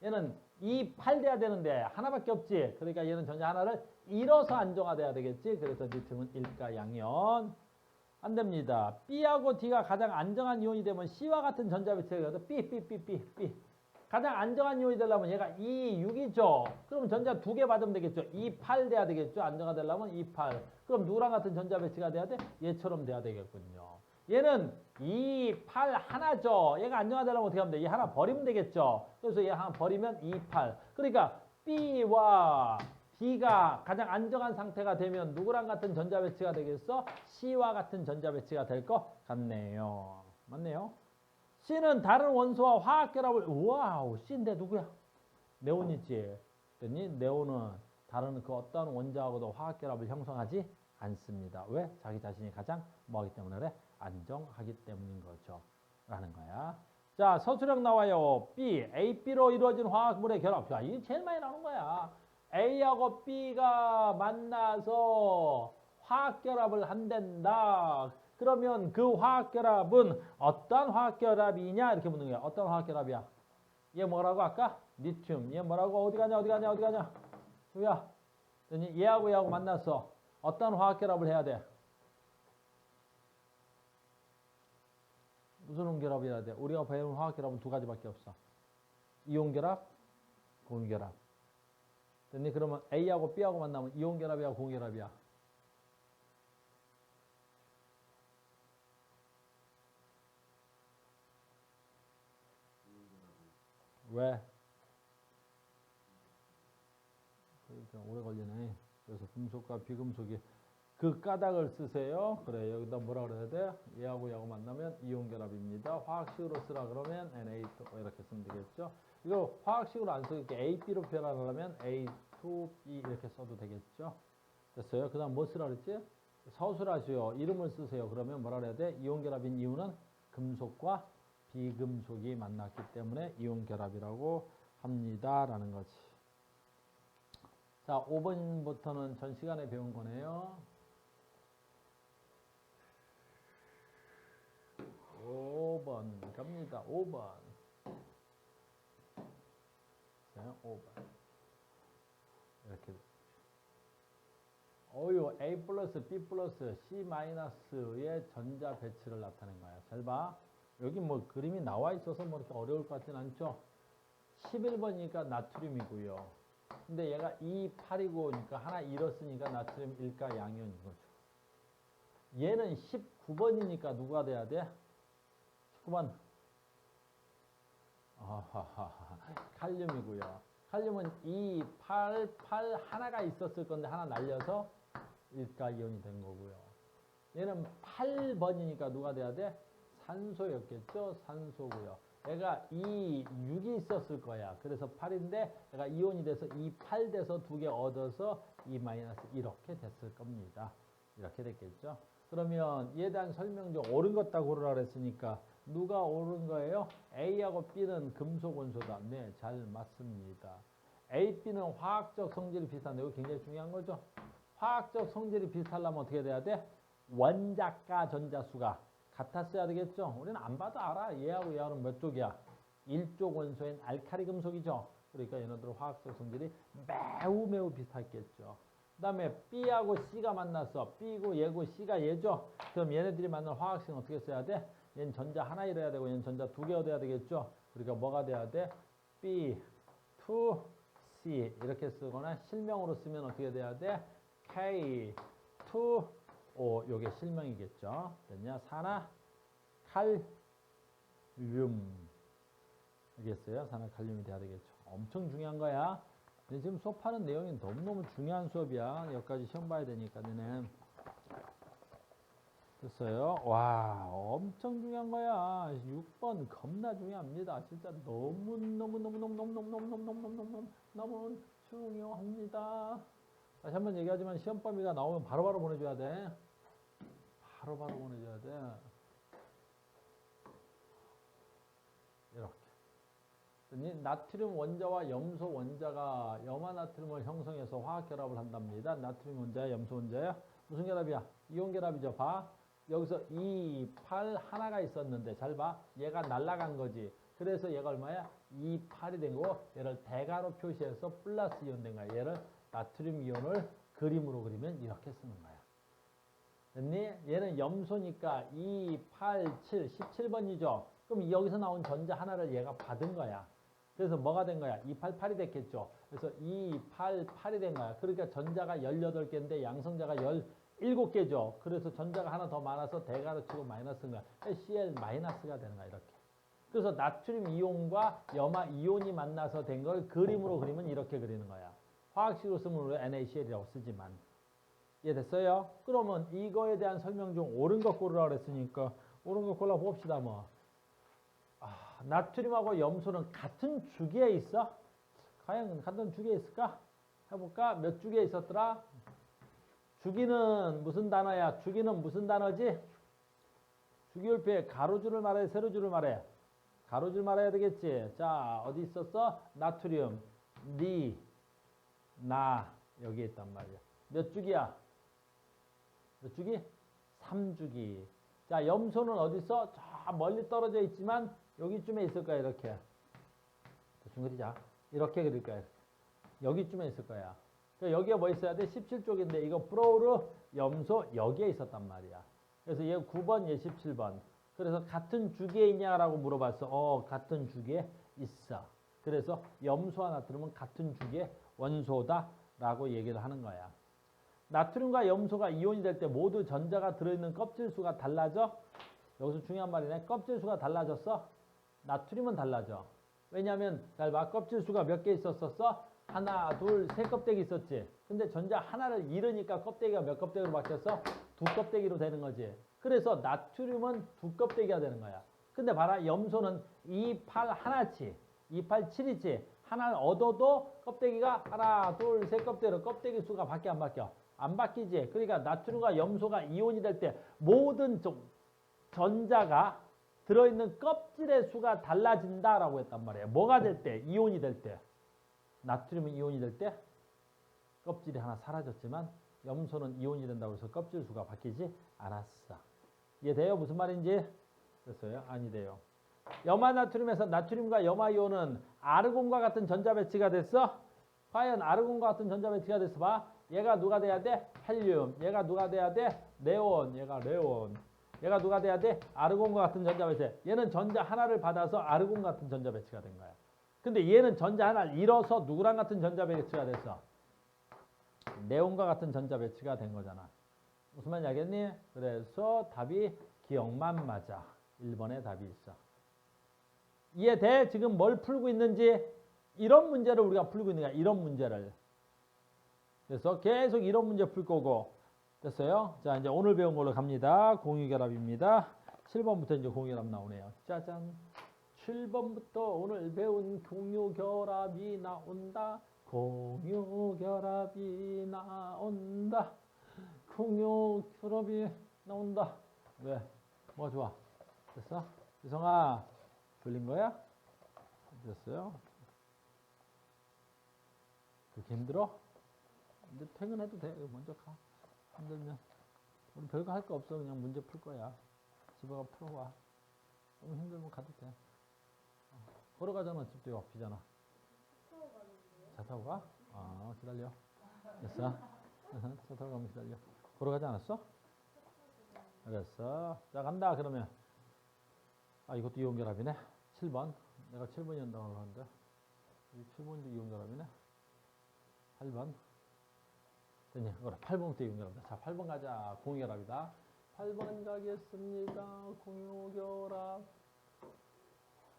얘는 2, 8 돼야 되는데 하나밖에 없지. 그러니까 얘는 전자 하나를 잃어서 안정화돼야 되겠지. 그래서 니튬은 일가양연. 안 됩니다. B하고 D가 가장 안정한 이온이 되면 C와 같은 전자 배치가 B. 가장 안정한 이온이 되려면 얘가 2, 6이죠. 그럼 전자 2개 받으면 되겠죠. 2, 8 돼야 되겠죠. 안정화 되려면 2, 8. 그럼 누구랑 같은 전자 배치가 돼야 돼? 얘처럼 돼야 되겠군요. 얘는 2, 8 하나죠. 얘가 안정화되려면 어떻게 하면 돼? 얘 하나 버리면 되겠죠. 그래서 얘 하나 버리면 2, 8. 그러니까 B와 D가 가장 안정한 상태가 되면 누구랑 같은 전자 배치가 되겠어? C와 같은 전자 배치가 될 것 같네요. 맞네요. C는 다른 원소와 화학 결합을 와우 C인데 누구야? 네온이지. 그랬니? 네온은 다른 그 어떤 원자하고도 화학 결합을 형성하지 않습니다. 왜? 자기 자신이 가장 뭐하기 때문에 그래? 안정하기 때문인 거죠. 라는 거야. 자, 서술형 나와요. B, A, B로 이루어진 화학물의 결합. 자, 이게 제일 많이 나오는 거야. A하고 B가 만나서 화학결합을 한댄다. 그러면 그 화학결합은 어떤 화학결합이냐? 이렇게 묻는 거야. 어떤 화학결합이야? 얘 뭐라고 아까? 리튬. 얘 뭐라고? 어디 가냐? 누구야? 얘하고 만났어. 어떤 화학결합을 해야 돼? 무슨 혼결합이어야 돼? 우리가 배운 화학결합은 2가지밖에 없어. 이온결합, 공유결합. 됐니? 그러면 A하고 B하고 만나면 이온결합이야, 공유결합이야? 왜? 그러니까 오래 걸리네. 그래서 금속과 비금속이 그 까닭을 쓰세요. 그래, 여기다 뭐라 그래야 돼? 얘하고 얘하고 만나면 이온결합입니다. 화학식으로 쓰라 그러면 Na2 이렇게 쓰면 되겠죠. 이거 화학식으로 안 쓰니까 A,B로 표현하려면 A2B 이렇게 써도 되겠죠. 됐어요? 그 다음 뭐 쓰라 그랬지? 서술하시오. 이름을 쓰세요. 그러면 뭐라 그래야 돼? 이온결합인 이유는 금속과 비금속이 만났기 때문에 이온결합이라고 합니다. 라는 거지. 자, 5번부터는 전 시간에 배운 거네요. 5번 갑니다. 5번. 자, 5번. 이렇게. 어유 A 플러스 B 플러스 C 마이너스의 전자 배치를 나타낸 거야. 잘 봐. 여기 뭐 그림이 나와 있어서 뭐 이렇게 어려울 것 같진 않죠. 11번이니까 나트륨이고요. 근데 얘가 2, 8이고 그러니까 하나 잃었으니까 나트륨 1가 양이온인 거죠. 얘는 19번이니까 누가 돼야 돼? 19번. 칼륨이고요. 칼륨은 2, 8, 8 하나가 있었을 건데 하나 날려서 1가 이온이 된 거고요. 얘는 8번이니까 누가 돼야 돼? 산소였겠죠? 산소고요. 얘가 2, 6이 있었을 거야. 그래서 8인데 얘가 이온이 돼서 2, 8 돼서 두 개 얻어서 2 마이너스 이렇게 됐을 겁니다. 이렇게 됐겠죠? 그러면 얘에 대한 설명 중 옳은 것다 고르라 그랬으니까 누가 옳은 거예요? A하고 B는 금속 원소다. 네, 잘 맞습니다. A, B는 화학적 성질이 비슷한데 이거 굉장히 중요한 거죠. 화학적 성질이 비슷하려면 어떻게 돼야 돼? 원자가 전자수가 같았어야 되겠죠. 우리는 안 봐도 알아. 얘하고 얘하고는 몇 쪽이야? 1쪽 원소인 알카리 금속이죠. 그러니까 얘네들은 화학적 성질이 매우 비슷했겠죠. 그 다음에 B하고 C가 만났어. B고 얘고 C가 얘죠. 그럼 얘네들이 만난 화학식은 어떻게 써야 돼? 얘는 전자 하나 잃어야 되고 얘는 전자 두 개 얻어야 되겠죠. 그러니까 뭐가 돼야 돼? B, 2, C 이렇게 쓰거나 실명으로 쓰면 어떻게 돼야 돼? K, 2, O 요게 실명이겠죠. 됐냐? 산화, 칼륨 알겠어요? 산화 칼륨이 돼야 되겠죠. 엄청 중요한 거야. 근데 지금 수업하는 내용이 너무너무 중요한 수업이야. 여기까지 시험 봐야 되니까 너네. 됐어요? 와, 엄청 중요한 거야. 6번 겁나 중요합니다. 진짜 너무 중요합니다. 다시 한번 얘기하지만 시험 범위가 나오면 바로바로 보내줘야 돼. 바로바로 보내줘야 돼. 이렇게. 나트륨 원자와 염소 원자가 염화나트륨을 형성해서 화학결합을 한답니다. 나트륨 원자야, 염소 원자야? 무슨 결합이야? 이온 결합이죠. 봐. 여기서 2, 8 하나가 있었는데 잘 봐. 얘가 날아간 거지. 그래서 얘가 얼마야? 2, 8이 된 거고 얘를 대괄호 표시해서 플러스 이온 된 거야. 얘를 나트륨 이온을 그림으로 그리면 이렇게 쓰는 거야. 됐니? 얘는 염소니까 2, 8, 7, 17번이죠. 그럼 여기서 나온 전자 하나를 얘가 받은 거야. 그래서 뭐가 된 거야? 2, 8, 8이 됐겠죠. 그래서 2, 8, 8이 된 거야. 그러니까 전자가 18개인데 양성자가 17개죠. 그래서 전자가 하나 더 많아서 대괄호 치고 마이너스인 거야. Cl 마이너스가 되는 거야. 이렇게. 그래서 나트륨 이온과 염화 이온이 만나서 된 걸 그림으로 그리면 이렇게 그리는 거야. 화학식으로 쓰면 우리 NaCl이라고 쓰지만. 이해됐어요? 그러면 이거에 대한 설명 중 옳은 것 고르라 그랬으니까 옳은 것 골라 봅시다. 뭐. 나트륨하고 염소는 같은 주기에 있어? 과연 같은 주기에 있을까? 해볼까? 몇 주기에 있었더라? 주기는 무슨 단어야? 주기는 무슨 단어지? 주기율표에 가로줄을 말해? 세로줄을 말해? 가로줄 말해야 되겠지? 자, 어디 있었어? 나트륨, 니, 나 여기 있단 말이야. 몇 주기야? 몇 주기? 3주기. 자, 염소는 어디 있어? 저 멀리 떨어져 있지만 여기쯤에 있을 거야. 이렇게. 대충 그리자. 이렇게 그릴 거야. 여기쯤에 있을 거야. 여기에 뭐 있어야 돼? 17쪽인데 이거 프로우르 염소 여기에 있었단 말이야. 그래서 얘 9번, 얘 17번. 그래서 같은 주기에 있냐라고 물어봤어. 같은 주기에 있어. 그래서 염소와 나트륨은 같은 주기의 원소다라고 얘기를 하는 거야. 나트륨과 염소가 이온이 될 때 모두 전자가 들어있는 껍질 수가 달라져? 여기서 중요한 말이네. 껍질 수가 달라졌어? 나트륨은 달라져. 왜냐하면 잘 봐. 껍질 수가 몇 개 있었었어? 하나, 둘, 세 껍데기 있었지. 근데 전자 하나를 잃으니까 껍데기가 몇 껍데기로 바뀌었어? 두 껍데기로 되는 거지. 그래서 나트륨은 두 껍데기가 되는 거야. 근데 봐라. 염소는 2, 8 하나치. 2, 8, 7이지. 하나를 얻어도 껍데기가 하나, 둘, 세 껍데기로 껍데기 수가 바뀌어 안 바뀌어? 안 바뀌지. 그러니까 나트륨과 염소가 이온이 될 때 모든 전자가 들어있는 껍질의 수가 달라진다라고 했단 말이에요. 뭐가 될 때? 이온이 될 때. 나트륨이 이온이 될 때 껍질이 하나 사라졌지만 염소는 이온이 된다고 해서 껍질 수가 바뀌지 않았어. 이해돼요? 무슨 말인지? 됐어요? 아니 돼요. 염화나트륨에서 나트륨과 염화이온은 아르곤과 같은 전자 배치가 됐어? 과연 아르곤과 같은 전자 배치가 됐어? 봐. 얘가 누가 돼야 돼? 헬륨. 얘가 누가 돼야 돼? 네온. 얘가 레온. 얘가 누가 돼야 돼? 아르곤과 같은 전자 배치. 얘는 전자 하나를 받아서 아르곤 같은 전자 배치가 된 거야. 근데 얘는 전자 하나를 잃어서 누구랑 같은 전자 배치가 됐어? 네온과 같은 전자 배치가 된 거잖아. 무슨 말인지 알겠니? 그래서 답이 기억만 맞아. 1번에 답이 있어. 이해돼? 지금 뭘 풀고 있는지? 이런 문제를 우리가 풀고 있는 거야. 이런 문제를. 그래서 계속 이런 문제 풀 거고. 됐어요? 자, 이제 오늘 배운 걸로 갑니다. 공유결합입니다. 7번부터 이제 공유결합 나오네요. 짜잔. 7번부터 오늘 배운 공유결합이 나온다. 공유결합이 나온다. 공유결합이 나온다. 왜? 뭐가 좋아? 됐어? 유성아, 졸린 거야? 됐어요? 그렇게 힘들어? 이제 퇴근해도 돼. 먼저 가. 힘들면. 우리 별거 할 거 없어. 그냥 문제 풀 거야. 집에 가 풀어와. 너무 힘들면 가도 돼. 걸어가잖아. 집도 앞이잖아. 차 타고 가? 아, 기다려. 됐어? 차 타고 가면 기다려. 걸어가지 않았어? 알겠어. 자, 간다. 그러면. 아, 이것도 이온결합이네. 7번. 내가 7번이었다고 하는데. 7번도 이온결합이네. 8번. 됐니? 그래. 8번부터 이온결합이다. 자, 8번 가자. 공유결합이다. 8번 가겠습니다. 공유결합.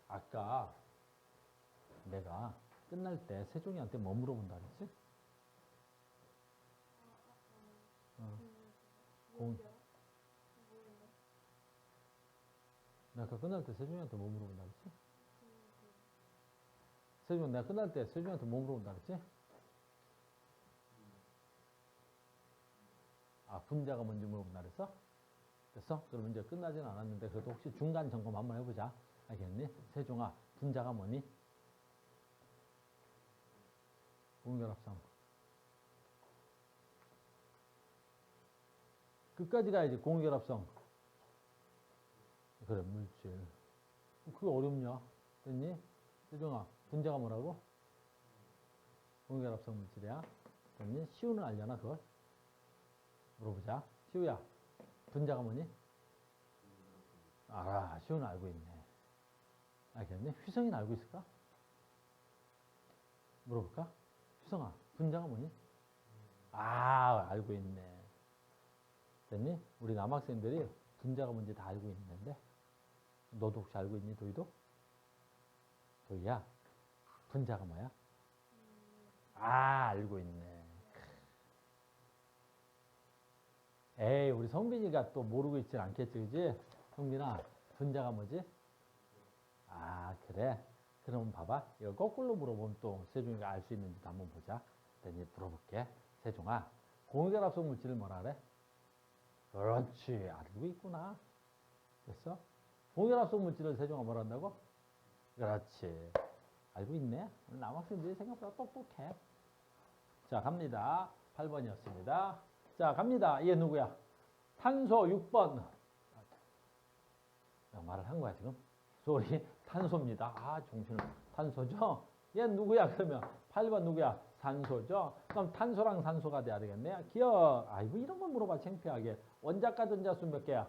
아까 내가 끝날 때 세종이한테 뭐 물어본다 그랬지? 내가 아까 끝날 때 세종이한테 뭐 물어본다 그랬지? 세종, 내가 끝날 때 세종이한테 뭐 물어본다 그랬지? 아, 분자가 뭔지 물어본다 그랬어? 됐어? 그럼 이제 끝나진 않았는데 그래도 혹시 중간 점검 한번 해보자. 알겠니? 세종아, 분자가 뭐니? 공유결합성. 끝까지 가야지. 공유결합성. 그래, 물질. 그게 어렵냐? 됐니? 세종아, 분자가 뭐라고? 공유결합성 물질이야. 됐니? 시우는 알려나 그걸? 물어보자. 시우야, 분자가 뭐니? 알아. 시우는 알고 있네. 알겠니? 휘성이는 알고 있을까? 물어볼까? 휘성아, 분자가 뭐니? 아, 알고 있네. 됐니? 우리 남학생들이 분자가 뭔지 다 알고 있는데 너도 혹시 알고 있니? 도희도? 도희야, 분자가 뭐야? 아, 알고 있네. 에이, 우리 성빈이가 또 모르고 있진 않겠지, 그지? 성빈아, 분자가 뭐지? 아, 그래? 그럼 봐봐. 이거 거꾸로 물어보면 또 세종이가 알 수 있는지도 한번 보자. 내가 물어볼게. 세종아, 공유결합성 물질을 뭐라 그래? 그렇지. 알고 있구나. 됐어? 공유결합성 물질을 세종아 뭐라 한다고? 그렇지. 알고 있네. 남학생들이 생각보다 똑똑해. 자, 갑니다. 8번이었습니다. 자, 갑니다. 얘 누구야? 탄소 6번. 말을 한 거야, 지금? 소리, 탄소입니다. 아, 정신을. 탄소죠? 얘 누구야, 그러면? 8번 누구야? 산소죠? 그럼 탄소랑 산소가 돼야 되겠네. 기억. 아이고, 이런 걸 물어봐, 창피하게. 원자과 전자수 몇 개야?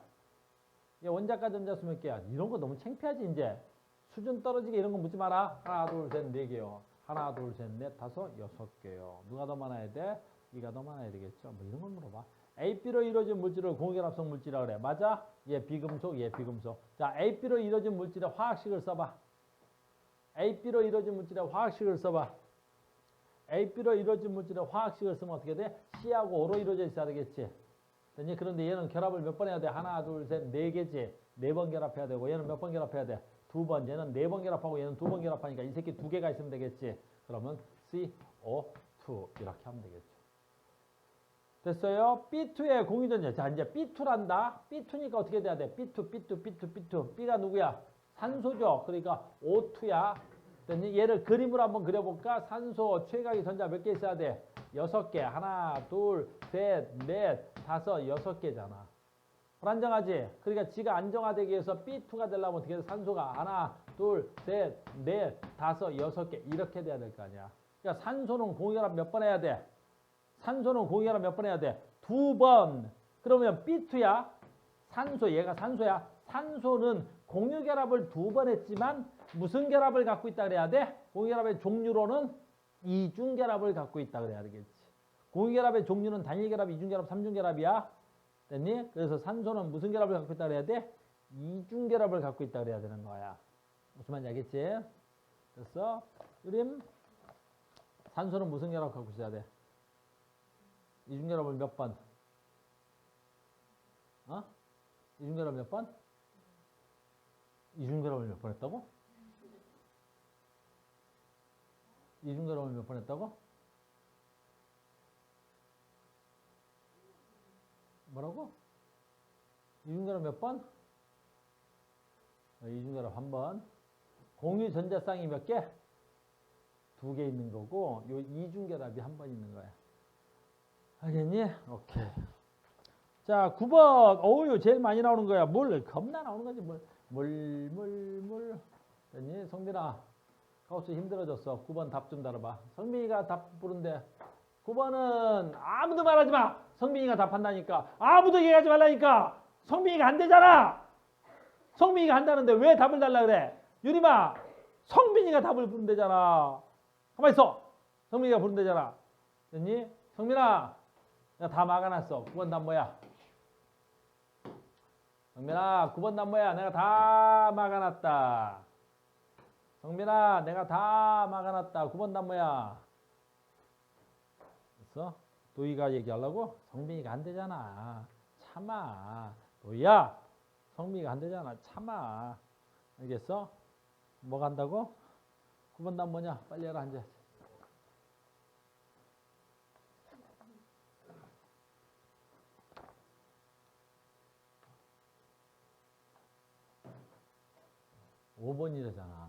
얘 원자과 전자수 몇 개야? 이런 거 너무 창피하지, 이제. 수준 떨어지게 이런 거 묻지 마라. 하나, 둘, 셋, 네 개요. 하나, 둘, 셋, 넷, 다섯, 여섯 개요. 누가 더 많아야 돼? 이가 더 많아야 되겠죠? 뭐 이런 걸 물어봐. AB로 이루어진 물질을 공유결합성 물질이라고 그래. 맞아? 얘 비금속, 얘 비금속. 자, AB로 이루어진 물질의 화학식을 써봐. AB로 이루어진 물질의 화학식을 써봐. AB로 이루어진 물질의 화학식을 쓰면 어떻게 돼? C하고 O로 이루어져 있어야 되겠지. 그런데 얘는 결합을 몇 번 해야 돼? 하나, 둘, 셋, 네 개지. 네 번 결합해야 되고 얘는 몇 번 결합해야 돼? 두 번. 얘는 네 번 결합하고 얘는 두 번 결합하니까 이 새끼 두 개가 있으면 되겠지. 그러면 CO2 이렇게 하면 되겠죠. 됐어요? B2의 공유전자. 자, 이제 B2란다. B2니까 어떻게 돼야 돼? B2. B가 누구야? 산소죠. 그러니까 O2야. 얘를 그림으로 한번 그려볼까? 산소 최각의 전자 몇 개 있어야 돼? 6개. 하나, 둘, 셋, 넷, 다섯, 6개잖아. 불안정하지? 그러니까 지가 안정화되기 위해서 B2가 되려면 어떻게 돼? 산소가 하나, 둘, 셋, 넷, 다섯, 6개. 이렇게 돼야 될 거 아니야. 그러니까 산소는 공유결합 몇 번 해야 돼? 산소는 공유결합 몇 번 해야 돼? 2번. 그러면 B2야. 산소, 얘가 산소야. 산소는 공유결합을 2번 했지만 무슨 결합을 갖고 있다 그래야 돼? 공유결합의 종류로는 이중결합을 갖고 있다 그래야 되겠지. 공유결합의 종류는 단일결합, 이중결합, 삼중결합이야. 됐니? 그래서 산소는 무슨 결합을 갖고 있다 그래야 돼? 이중결합을 갖고 있다 그래야 되는 거야. 무슨 말인지 알겠지? 됐어? 유림? 산소는 무슨 결합 갖고 있어야 돼? 이중결합을 몇 번? 이중결합 몇 번? 이중결합을 몇 번 했다고? 이중결합을 몇 번 했다고? 뭐라고? 이중결합 몇 번? 이중결합 한 번. 공유 전자쌍이 몇 개? 2개 있는 거고 요 이중결합이 한 번 있는 거야. 알겠니? 오케이. 자, 9번. 어우, 제일 많이 나오는 거야. 물. 겁나 나오는 거지. 물. 됐니? 성빈아. 가우스 힘들어졌어. 9번 답 좀 달아봐. 성빈이가 답 부른데. 9번은 아무도 말하지 마. 성빈이가 답한다니까. 아무도 얘기하지 말라니까. 성빈이가 안 되잖아. 성빈이가 한다는데 왜 답을 달라 그래? 유림아. 성빈이가 답을 부른대잖아. 가만히 있어. 성빈이가 부른대잖아. 됐니? 성빈아. 내가 다 막아놨어. 9번 답 뭐야? 성빈아, 9번 답 뭐야? 내가 다 막아놨다. 성빈아, 내가 다 막아놨다. 9번 답 뭐야? 됐어? 도희가 얘기하려고? 성빈이가 안 되잖아. 참아. 도희야, 성빈이가 안 되잖아. 참아. 알겠어? 뭐가 한다고? 9번 답 뭐냐? 빨리 해라, 이제. (5번이래잖아)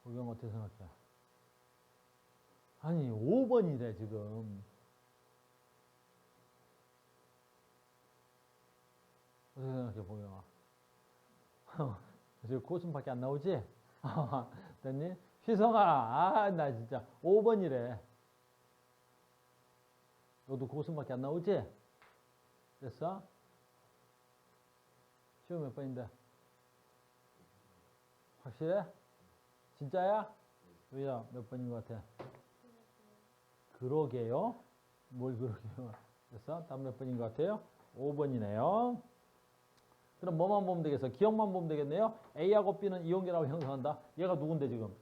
고경 어떻게 생각해? 아니 5번이래 지금. 어떻게 생각해 보경아? 지금 고순밖에 안 나오지? 됐니? 휘성아, 나 진짜 5번이래. 너도 고순밖에 안 나오지? 됐어? 시험 몇 번인데? 확실해? 진짜야? 왜야? 몇 번인 것 같아? 그러게요? 뭘 그러게요? 됐어? 다음 몇 번인 것 같아요? 5번이네요. 그럼 뭐만 보면 되겠어? 기억만 보면 되겠네요? A하고 B는 이온결합을 형성한다. 얘가 누군데 지금?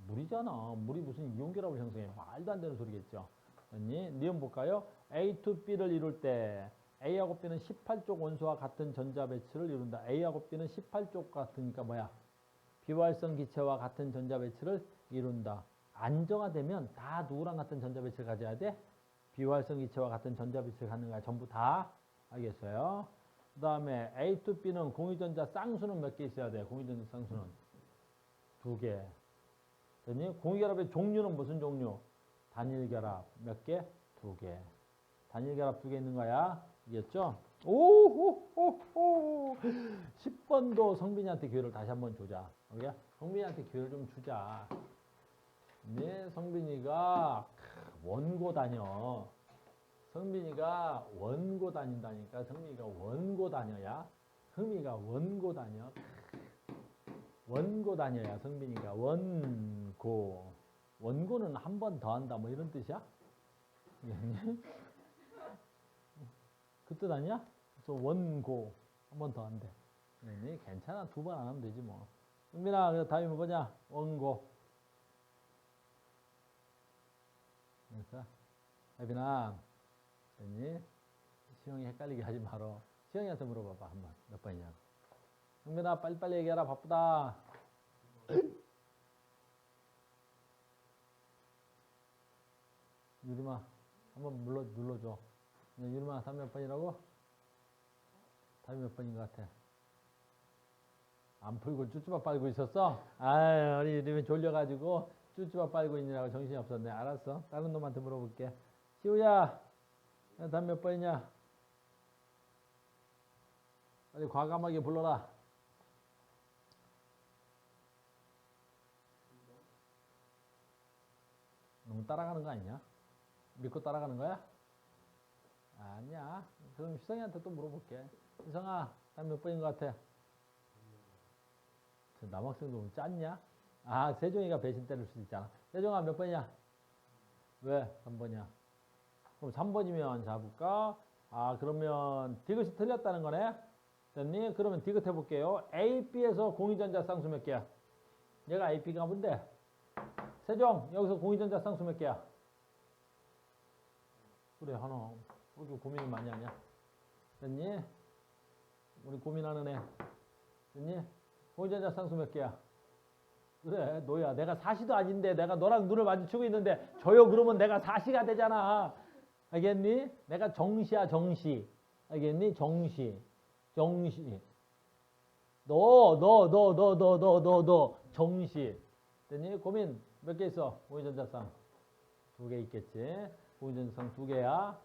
물이잖아. 물이 무슨 이온결합을 형성해? 말도 안 되는 소리겠죠. 됐니? 니은 볼까요? A to B를 이룰 때 A하고 B는 18쪽 원소와 같은 전자 배치를 이룬다. A하고 B는 18쪽 같으니까 뭐야? 비활성 기체와 같은 전자 배치를 이룬다. 안정화되면 다 누구랑 같은 전자 배치를 가져야 돼? 비활성 기체와 같은 전자 배치를 갖는 거야. 전부 다. 알겠어요? 그 다음에 A to B는 공유전자 쌍수는 몇 개 있어야 돼? 공유전자 쌍수는 2개. 됐니? 공유결합의 종류는 무슨 종류? 단일결합 몇 개? 2개. 단일결합 2개 있는 거야. 이겠죠? 오호호호 10번도 성빈이한테 기회를 다시 한번 주자. 오케이? 성빈이한테 기회를 좀 주자. 네, 성빈이가 원고 다녀. 성빈이가 원고 다닌다니까. 성빈이가 원고 다녀야. 성빈이가 원고 다녀. 원고 다녀야 성빈이가 원고. 원고는 한 번 더 한다. 뭐 이런 뜻이야? 그 뜻 아니야? 그래서 원고 한 번 더 한대. 괜찮아. 2번 안 하면 되지 뭐. 은빈아, 그 답이 뭐냐? 원고. 그래서 혜빈아, 됐니? 시영이 헷갈리게 하지 말어. 시영이한테 물어봐봐 한번. 몇 번이냐고. 은빈아, 빨리빨리 얘기하라. 바쁘다. 유림아, 한번 눌러줘. 유림아, 답 몇 번이라고? 답이 몇 번인 것 같아? 안 풀고 쭈쭈바 빨고 있었어? 아유, 우리 유림이 졸려가지고 쭈쭈바 빨고 있느라고 정신이 없었네. 알았어. 다른 놈한테 물어볼게. 시우야, 답 몇 번이냐? 빨리 과감하게 불러라. 너무 따라가는 거 아니냐? 믿고 따라가는 거야? 아니야. 그럼 희성이한테 또 물어볼게. 희성아, 답 몇 번인 것 같아? 남학생도 너무 짰냐? 아, 세종이가 배신 때릴 수도 있잖아. 세종아, 몇 번이냐? 왜 3번이야? 그럼 3번이면 잡을까? 아, 그러면 디귿이 틀렸다는 거네? 됐니? 그러면 디귿 해볼게요. A, B에서 공유전자 쌍수 몇 개야? 얘가 A, B가 뭔데? 세종, 여기서 공유전자 쌍수 몇 개야? 그래, 하나. 이렇게 고민을 많이 하냐? 됐니? 우리 고민하는 애. 됐니? 공유전자 쌍수 몇 개야? 그래, 너야. 내가 사시도 아닌데 내가 너랑 눈을 마주치고 있는데 저요 그러면 내가 사시가 되잖아. 알겠니? 내가 정시야, 정시. 알겠니? 정시. 정시. 너. 정시. 됐니? 고민 몇 개 있어? 공유전자쌍. 2개 있겠지. 공유전자쌍 2개야.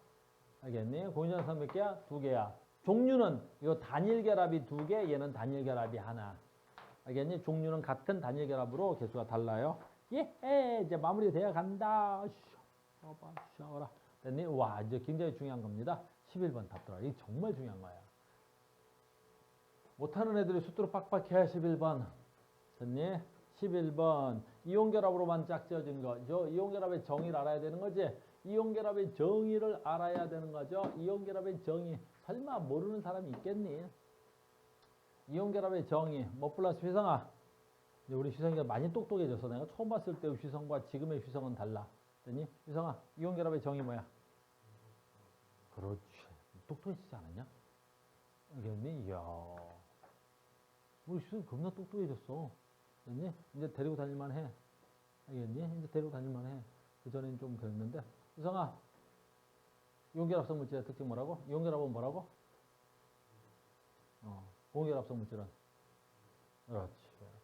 알겠니? 공유전자쌍 몇 개야? 2개야. 종류는 이거 단일 결합이 2개, 얘는 단일 결합이 하나. 알겠니? 종류는 같은 단일 결합으로 개수가 달라요. 예, 이제 마무리돼야 간다. 쉬어라. 됐니? 와, 이제 굉장히 중요한 겁니다. 11번 답 들어가. 이게 정말 중요한 거야. 못하는 애들이 수두로 빡빡해. 11번. 됐니? 11번. 이온결합으로만 짝지어진 거죠. 이온결합의 정의를 알아야 되는 거지. 이온결합의 정의를 알아야 되는 거죠. 이온결합의 정의. 설마 모르는 사람이 있겠니? 이온결합의 정의. 뭐 플러스 휘성아. 우리 휘성이가 많이 똑똑해졌어. 내가 처음 봤을 때 휘성과 지금의 휘성은 달라. 됐니? 휘성아, 이온결합의 정의 뭐야? 그렇지. 똑똑해지지 않았냐? 알겠니? 이야. 우리 휘성 겁나 똑똑해졌어. 됐니? 이제 데리고 다닐만 해. 알겠니? 이제 데리고 다닐만 해. 그전엔 좀 그랬는데. 휘성아, 이온결합성 물질의 특징 뭐라고? 이온결합은 뭐라고? 공결합성 물질은. 그렇지.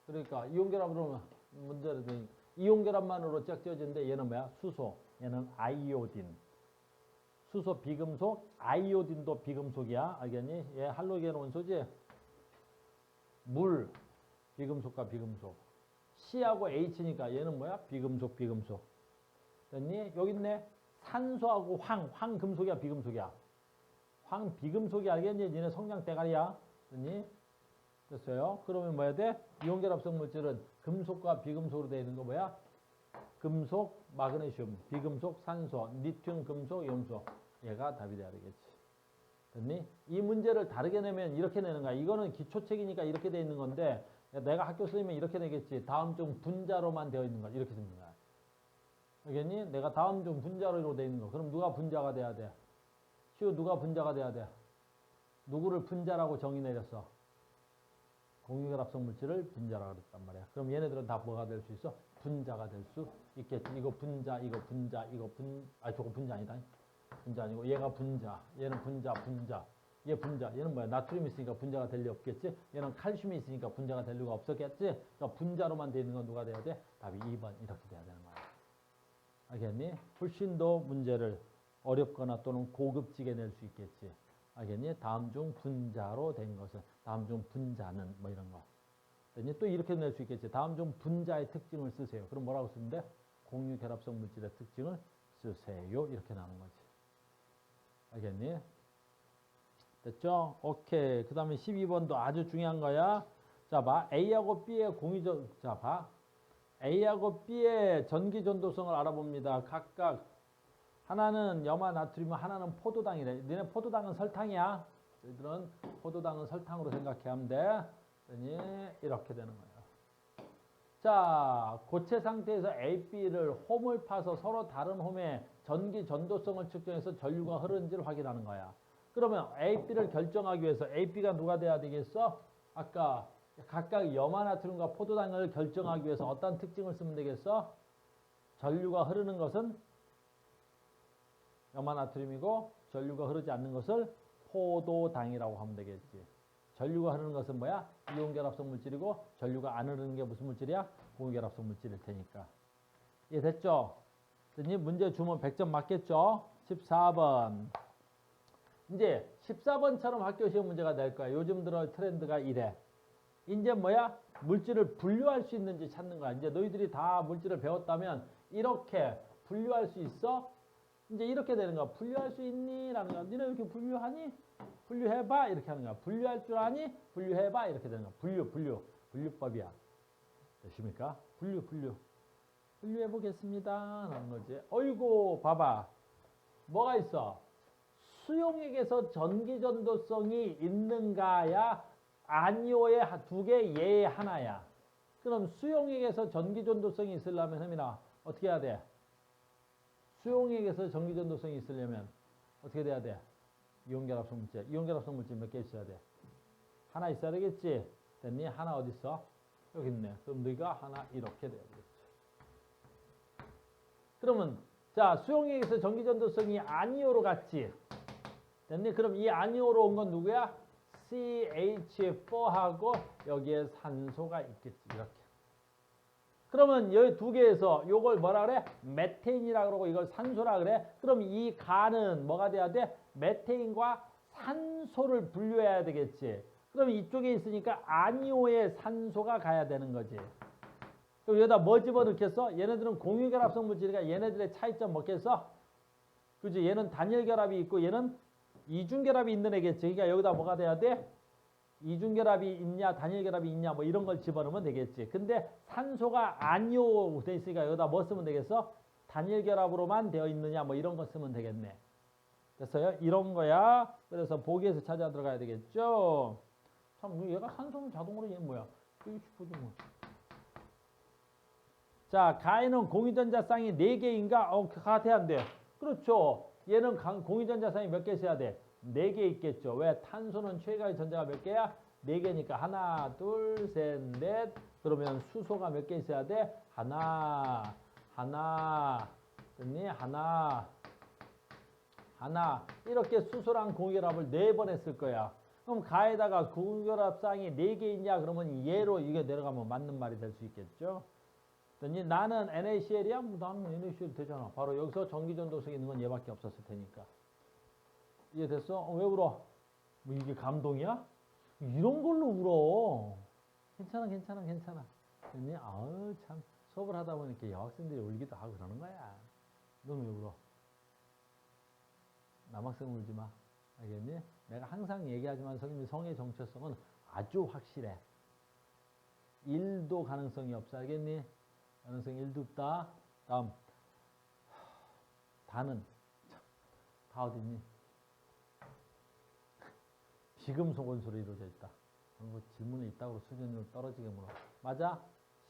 그러니까 이온결합으로 문제를 드니 이온결합만으로 짝지어지는데 얘는 뭐야? 수소. 얘는 아이오딘. 수소 비금속, 아이오딘도 비금속이야. 알겠니? 얘 할로겐 원소지. 물, 비금속과 비금속. C하고 H니까 얘는 뭐야? 비금속, 비금속. 됐니? 여기 있네. 산소하고 황금속이야, 비금속이야. 비금속이 알겠니? 니네 성장 대가리야. 됐니? 됐어요? 그러면 뭐야 돼? 이온결합성 물질은 금속과 비금속으로 되어 있는 거 뭐야? 금속, 마그네슘, 비금속, 산소, 리튬, 금속, 염소. 얘가 답이 돼야 되겠지. 됐니? 이 문제를 다르게 내면 이렇게 내는 거야. 이거는 기초책이니까 이렇게 되어 있는 건데 내가 학교 쓰면 이렇게 내겠지. 다음 중 분자로만 되어 있는 거 이렇게 쓰는 거야. 알겠니? 내가 다음 중 분자로 되어 있는 거. 그럼 누가 분자가 돼야 돼? 시우 누가 분자가 돼야 돼? 누구를 분자라고 정의 내렸어? 공유결합성 물질을 분자라고 그랬단 말이야. 그럼 얘네들은 다 뭐가 될 수 있어? 분자가 될 수 있겠지. 이거 분자, 이거 분자, 저거 분자 아니다. 분자 아니고 얘가 분자, 얘는 분자. 얘 분자, 얘는 뭐야? 나트륨이 있으니까 분자가 될 리 없겠지. 얘는 칼슘이 있으니까 분자가 될 리가 없었겠지. 그러니까 분자로만 되어 있는 건 누가 돼야 돼? 답이 2번 이렇게 돼야 되는 거야. 알겠니? 훨씬 더 문제를 어렵거나 또는 고급지게 낼 수 있겠지. 알겠니? 다음 중 분자로 된 것은, 다음 중 분자는 뭐 이런 거. 알겠니? 또 이렇게 낼 수 있겠지. 다음 중 분자의 특징을 쓰세요. 그럼 뭐라고 쓰는데? 공유결합성 물질의 특징을 쓰세요. 이렇게 나오는 거지. 알겠니? 됐죠? 오케이. 그 다음에 12번도 아주 중요한 거야. 자, 봐. A하고 B의 자, 봐. A하고 B의 전기전도성을 알아봅니다. 각각 하나는 염화 나트륨, 하나는 포도당이래. 너네 포도당은 설탕이야. 너희들은 포도당은 설탕으로 생각해야 하면 돼. 이렇게 되는 거야. 자, 고체 상태에서 A, B를 홈을 파서 서로 다른 홈에 전기 전도성을 측정해서 전류가 흐르는지를 확인하는 거야. 그러면 A, B를 결정하기 위해서 A, B가 누가 돼야 되겠어? 아까 각각 염화나트륨과 포도당을 결정하기 위해서 어떤 특징을 쓰면 되겠어? 전류가 흐르는 것은 염화나트륨이고 전류가 흐르지 않는 것을 포도당이라고 하면 되겠지. 전류가 흐르는 것은 뭐야? 이온결합성 물질이고 전류가 안 흐르는 게 무슨 물질이야? 공유결합성 물질일 테니까. 이해됐죠? 문제 주면 100점 맞겠죠? 14번. 이제 14번처럼 학교 시험 문제가 될 거야. 요즘 들어 트렌드가 이래. 이제 뭐야? 물질을 분류할 수 있는지 찾는 거야. 이제 너희들이 다 물질을 배웠다면 이렇게 분류할 수 있어? 이제 이렇게 되는 거야. 분류할 수 있니? 라는 거야. 니네 이렇게 분류하니? 분류해봐. 이렇게 하는 거야. 분류할 줄 아니? 분류해봐. 이렇게 되는 거야. 분류법이야. 되십니까? 분류해보겠습니다. 라는 거지. 어이구, 봐봐. 뭐가 있어? 수용액에서 전기전도성이 있는가야? 아니오의 두 개, 예의 하나야. 그럼 수용액에서 전기전도성이 있으려면, 혜민아, 어떻게 해야 돼? 수용액에서 전기전도성이 있으려면 어떻게 돼야 돼? 이온결합성 물질. 이온결합성 물질 몇 개 있어야 돼? 하나 있어야 되겠지? 됐니? 하나 어디 있어? 여기 있네. 그럼 너희가 하나 이렇게 돼야 되겠지. 그러면 자, 수용액에서 전기전도성이 아니오로 갔지? 됐니? 그럼 이 아니오로 온 건 누구야? CH4하고 여기에 산소가 있겠지. 이렇게. 그러면 여기 두 개에서 요걸 뭐라 그래? 메테인이라 그러고 이걸 산소라 그래? 그럼 이 간은 뭐가 돼야 돼? 메테인과 산소를 분류해야 되겠지. 그럼 이쪽에 있으니까 아니오의 산소가 가야 되는 거지. 그럼 여기다 뭐 집어넣겠어? 얘네들은 공유결합성 물질이니까 얘네들의 차이점 뭐겠어? 그지? 얘는 단일결합이 있고 얘는 이중결합이 있는 애겠지. 그러니까 여기다 뭐가 돼야 돼? 이중결합이 있냐 단일결합이 있냐 뭐 이런 걸 집어넣으면 되겠지. 근데 산소가 아니오 돼 있으니까 여기다 뭐 쓰면 되겠어? 단일결합으로만 되어 있느냐 뭐 이런 거 쓰면 되겠네. 됐어요? 이런 거야. 그래서 보기에서 찾아 들어가야 되겠죠. 참 얘가 산소는 자동으로 얘는 뭐야? 보지 뭐. 자, 가에는 공유전자쌍이 4개인가? 같아야 안 돼. 그렇죠. 얘는 공유전자쌍이 몇 개 있어야 돼? 4개 있겠죠. 왜? 탄소는 최가의 전자가 몇 개야? 4개니까 하나, 둘, 셋, 넷. 그러면 수소가 몇 개 있어야 돼? 하나. 됐니? 하나. 이렇게 수소랑 공유결합을 4번 했을 거야. 그럼 가에다가 공유결합쌍이 4개 있냐? 그러면 얘로 이게 내려가면 맞는 말이 될 수 있겠죠. 됐니? 나는 NaCl이야? 나는 NaCl 되잖아. 바로 여기서 전기전도성이 있는 건 얘밖에 없었을 테니까. 이해됐어? 왜 울어? 뭐 이게 감동이야? 이런 걸로 울어. 괜찮아. 됐니? 아우 참 수업을 하다 보니까 여학생들이 울기도 하고 그러는 거야. 넌 왜 울어? 남학생 울지 마. 알겠니? 내가 항상 얘기하지만 선생님 성의 정체성은 아주 확실해. 1도 가능성이 없어. 알겠니? 가능성이 1도 없다. 다음. 다는 다 어딨니? 비금속 원소로 이루어져 있다. 그런 거 질문에 있다고 수준으로 떨어지게 물어. 맞아?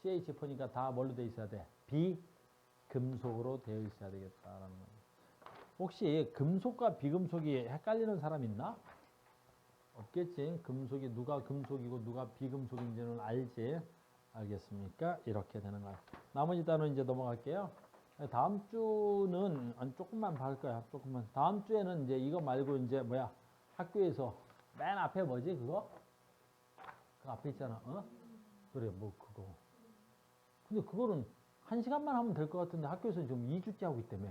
CH4니까 다 뭘로 되어 있어야 돼? 비금속으로 되어 있어야 되겠다라는 거야. 혹시 금속과 비금속이 헷갈리는 사람 있나? 없겠지. 금속이 누가 금속이고 누가 비금속인지는 알지. 알겠습니까? 이렇게 되는 거야. 나머지 단어 이제 넘어갈게요. 다음 주는 조금만 볼 거야. 조금만. 다음 주에는 이제 이거 말고 이제 뭐야? 학교에서 맨 앞에 뭐지 그거? 그 앞에 있잖아. 그래 뭐 그거. 근데 그거는 1시간만 하면 될 것 같은데 학교에서 지금 2주째 하고 있다며.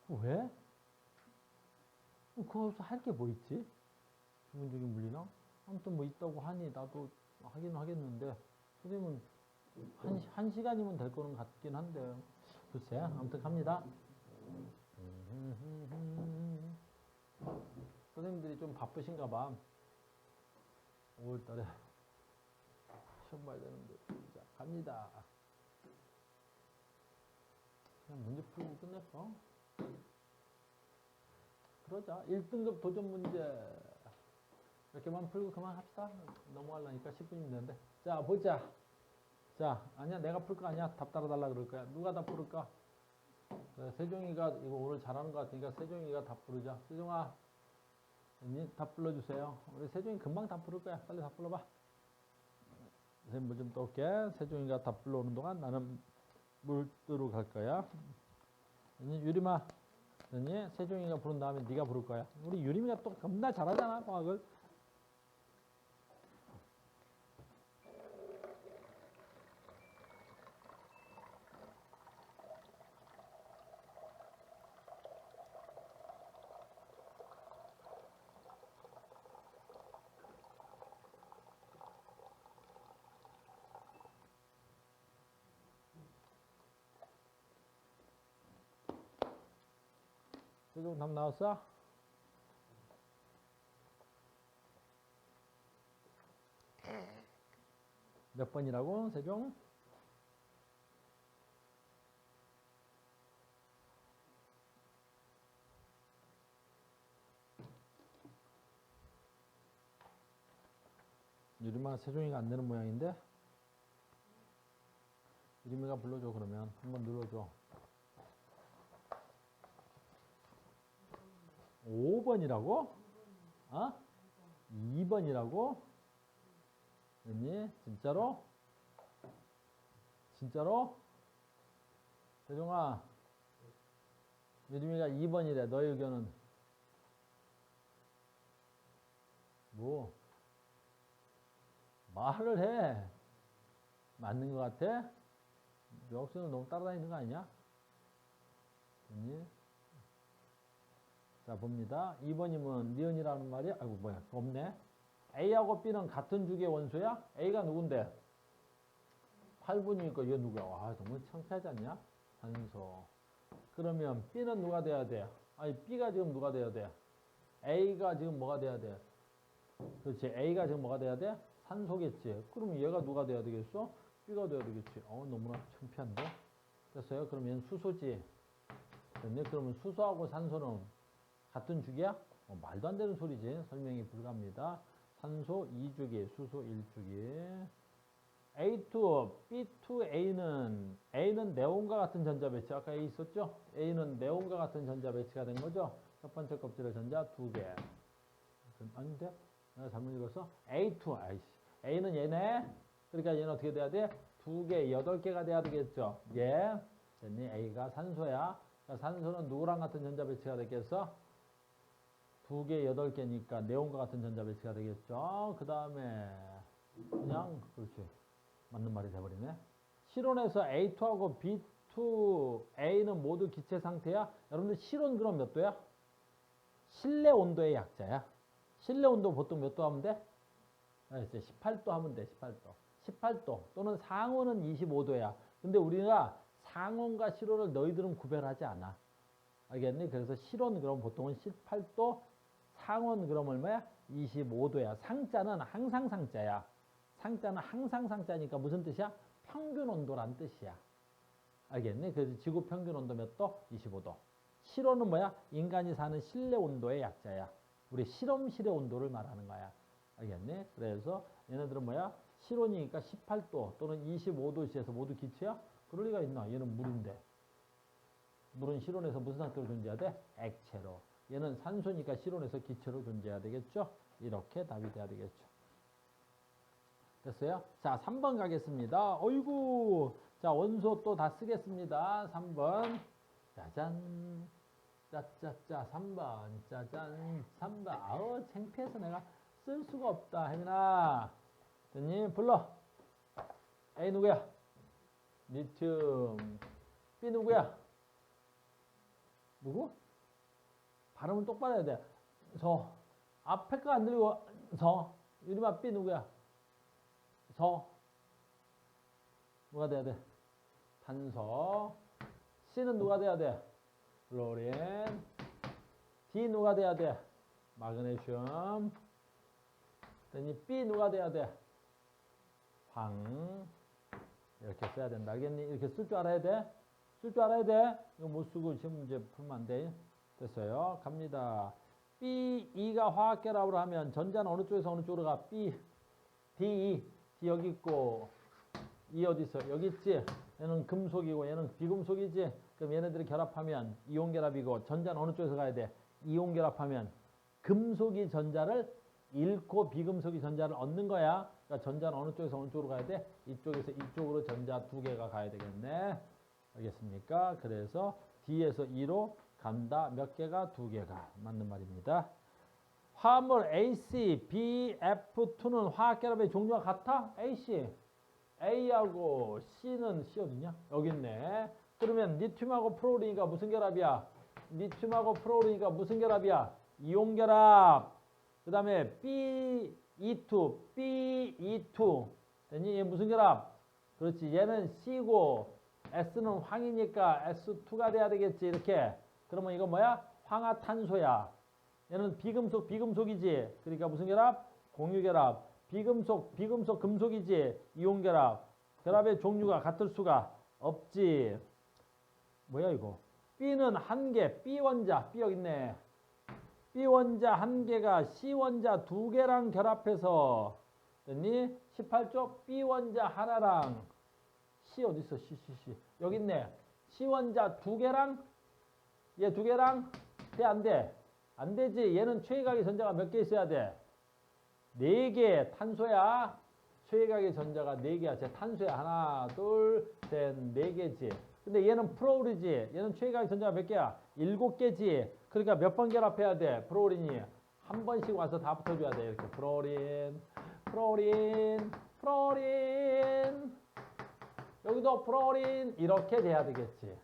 왜? 거기서 할 게 뭐 있지? 기본적인 물리나? 아무튼 뭐 있다고 하니 나도 하긴 하겠는데 선생님은 한 시간이면 될 거는 같긴 한데 글쎄 아무튼 갑니다. 선생님들이 좀 바쁘신가 봐. 5월달에 시험 봐야 되는데 자 갑니다. 그냥 문제 풀고 끝냈어. 그러자 1등급 도전 문제 이렇게만 풀고 그만합시다. 넘어가려니까 10분이면 되는데 자 보자. 자, 아니야. 내가 풀 거 아니야. 답 따라달라 그럴 거야. 누가 답 부를까? 자, 세종이가 이거 오늘 잘하는 것 같으니까 세종이가 답 부르자. 세종아, 언니 답 불러주세요. 우리 세종이 금방 답 부를 거야. 빨리 답 불러봐. 선생님 물 좀 떠올게. 세종이가 답 불러오는 동안 나는 물 뜨러 갈 거야. 언니 유림아, 언니 세종이가 부른 다음에 네가 부를 거야. 우리 유림이가 또 겁나 잘하잖아 과학을. 세종 답 나왔어? 몇 번이라고 세종? 유림아 세종이가 안 되는 모양인데 유림이가 불러줘. 그러면 한번 눌러줘. 5번이라고? 어? 2번이라고? 언니 진짜로? 진짜로? 세종아 유림이가 2번이래. 너의 의견은? 뭐 말을 해. 맞는 것 같아? 역수는 너무 따라다니는 거 아니냐? 언니? 자 봅니다. 2번이면 니은이라는 말이 아이고 뭐야 없네. A하고 B는 같은 주기의 원소야? A가 누군데? 8분이니까 얘 누구야? 와 너무 창피하지 않냐? 산소. 그러면 B는 누가 돼야 돼? 아니 B가 지금 누가 돼야 돼? A가 지금 뭐가 돼야 돼? 그렇지. A가 지금 뭐가 돼야 돼? 산소겠지. 그러면 얘가 누가 돼야 되겠어? B가 돼야 되겠지. 너무나 창피한데? 됐어요? 그럼 얘는 수소지. 됐네? 그러면 수소하고 산소는 같은 주기야? 말도 안 되는 소리지. 설명이 불가합니다. 산소 2주기, 수소 1주기. A2, B2, A는 네온과 같은 전자 배치. 아까 A 있었죠? A는 네온과 같은 전자 배치가 된 거죠? 첫 번째 껍질의 전자 2개. 아닌데? 내가 잘못 읽었어? A2, 아이씨. A는 얘네. 그러니까 얘는 어떻게 돼야 돼? 2개, 8개가 돼야 되겠죠? 예. 됐니? A가 산소야. 그러니까 산소는 누구랑 같은 전자 배치가 되겠어? 2개, 8개니까 네온과 같은 전자 배치가 되겠죠? 그 다음에 그냥 그렇지. 맞는 말이 돼버리네. 실온에서 A2하고 B2, A는 모두 기체 상태야? 여러분들 실온 그럼 몇 도야? 실내 온도의 약자야. 실내 온도 보통 몇 도 하면 돼? 18도 하면 돼. 18도. 18도 또는 상온은 25도야. 근데 우리가 상온과 실온을 너희들은 구별하지 않아. 알겠니? 그래서 실온 그럼 보통은 18도, 상온 그럼 얼마야? 25도야. 상자는 항상 상자야. 상자는 항상 상자니까 무슨 뜻이야? 평균 온도란 뜻이야. 알겠니? 그래서 지구 평균 온도 몇 도? 25도. 실온은 뭐야? 인간이 사는 실내 온도의 약자야. 우리 실험실의 온도를 말하는 거야. 알겠니? 그래서 얘네들은 뭐야? 실온이니까 18도 또는 25도씨에서 모두 기체야? 그럴 리가 있나? 얘는 물인데. 물은 실온에서 무슨 상태로 존재해야 돼? 액체로. 얘는 산소니까 실온에서 기체로 존재해야 되겠죠? 이렇게 답이 돼야 되겠죠. 됐어요? 자, 3번 가겠습니다. 어이구. 자, 원소 또 다 쓰겠습니다. 3번. 짜잔. 짜짜짜 3번. 짜잔. 3번. 아우, 창피해서 내가 쓸 수가 없다. 혜민아. 됐니? 불러. A 누구야? 리튬. B 누구야? 누구? 발음은 똑바로 해야 돼. 앞에 거 안 들리고 유림아 B 누구야? 누가 돼야 돼? 탄소. C는 누가 돼야 돼? 플로린. D 누가 돼야 돼? 마그네슘. B 누가 돼야 돼? 황. 이렇게 써야 된다. 알겠니? 이렇게 쓸 줄 알아야 돼? 쓸 줄 알아야 돼? 이거 못 쓰고 시험 문제 풀면 안 돼. 됐어요. 갑니다. B, E가 화학결합으로 하면 전자는 어느 쪽에서 어느 쪽으로 가? B, D, D 여기 있고 이 어디 있어? 여기 있지? 얘는 금속이고 얘는 비금속이지? 그럼 얘네들이 결합하면 이온 결합이고 전자는 어느 쪽에서 가야 돼? 이온 결합하면 금속이 전자를 잃고 비금속이 전자를 얻는 거야. 그러니까 전자는 어느 쪽에서 어느 쪽으로 가야 돼? 이쪽에서 이쪽으로 전자 두 개가 가야 되겠네. 알겠습니까? 그래서 D에서 E로 간다. 몇 개가? 두 개가. 맞는 말입니다. 화합물 AC, BF2는 화학결합의 종류가 같아? AC. A하고 C는 C 어디냐? 여기 있네. 그러면 리튬하고 프로린이가 무슨 결합이야? 리튬하고 프로린이가 무슨 결합이야? 이온 결합. 그 다음에 B2, B2. 됐니? 얘 무슨 결합? 그렇지. 얘는 C고 S는 황이니까 S2가 돼야 되겠지. 이렇게. 그러면 이거 뭐야? 황화탄소야. 얘는 비금속, 비금속이지. 그러니까 무슨 결합? 공유결합. 비금속, 비금속, 금속이지. 이온결합. 결합의 종류가 같을 수가 없지. 뭐야 이거? B는 한 개, B원자, B 여기 있네. B원자 한 개가 C원자 두 개랑 결합해서 됐니? 18쪽 B원자 하나랑 C 어디 있어? C. 여기 있네. C원자 두 개랑 얘 두 개랑 돼, 안 돼? 안 되지. 얘는 최외각의 전자가 몇 개 있어야 돼? 4개. 탄소야. 최외각의 전자가 4개야. 제 탄소야. 하나, 둘, 셋, 4개지. 근데 얘는 프로울이지. 얘는 최외각의 전자가 몇 개야? 7개지. 그러니까 몇 번 결합해야 돼? 프로린이. 한 번씩 와서 다 붙어줘야 돼. 이렇게 프로린, 프로린, 프로린. 여기도 프로린. 이렇게 돼야 되겠지.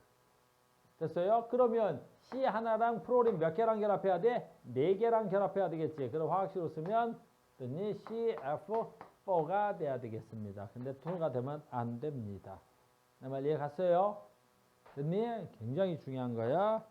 됐어요? 그러면 C 하나랑 프로린 몇 개랑 결합해야 돼? 4개랑 결합해야 되겠지. 그럼 화학식으로 쓰면 됐니? CF4가 돼야 되겠습니다. 근데 2가 되면 안 됩니다. 내 말 이해 갔어요? 됐니? 굉장히 중요한 거야.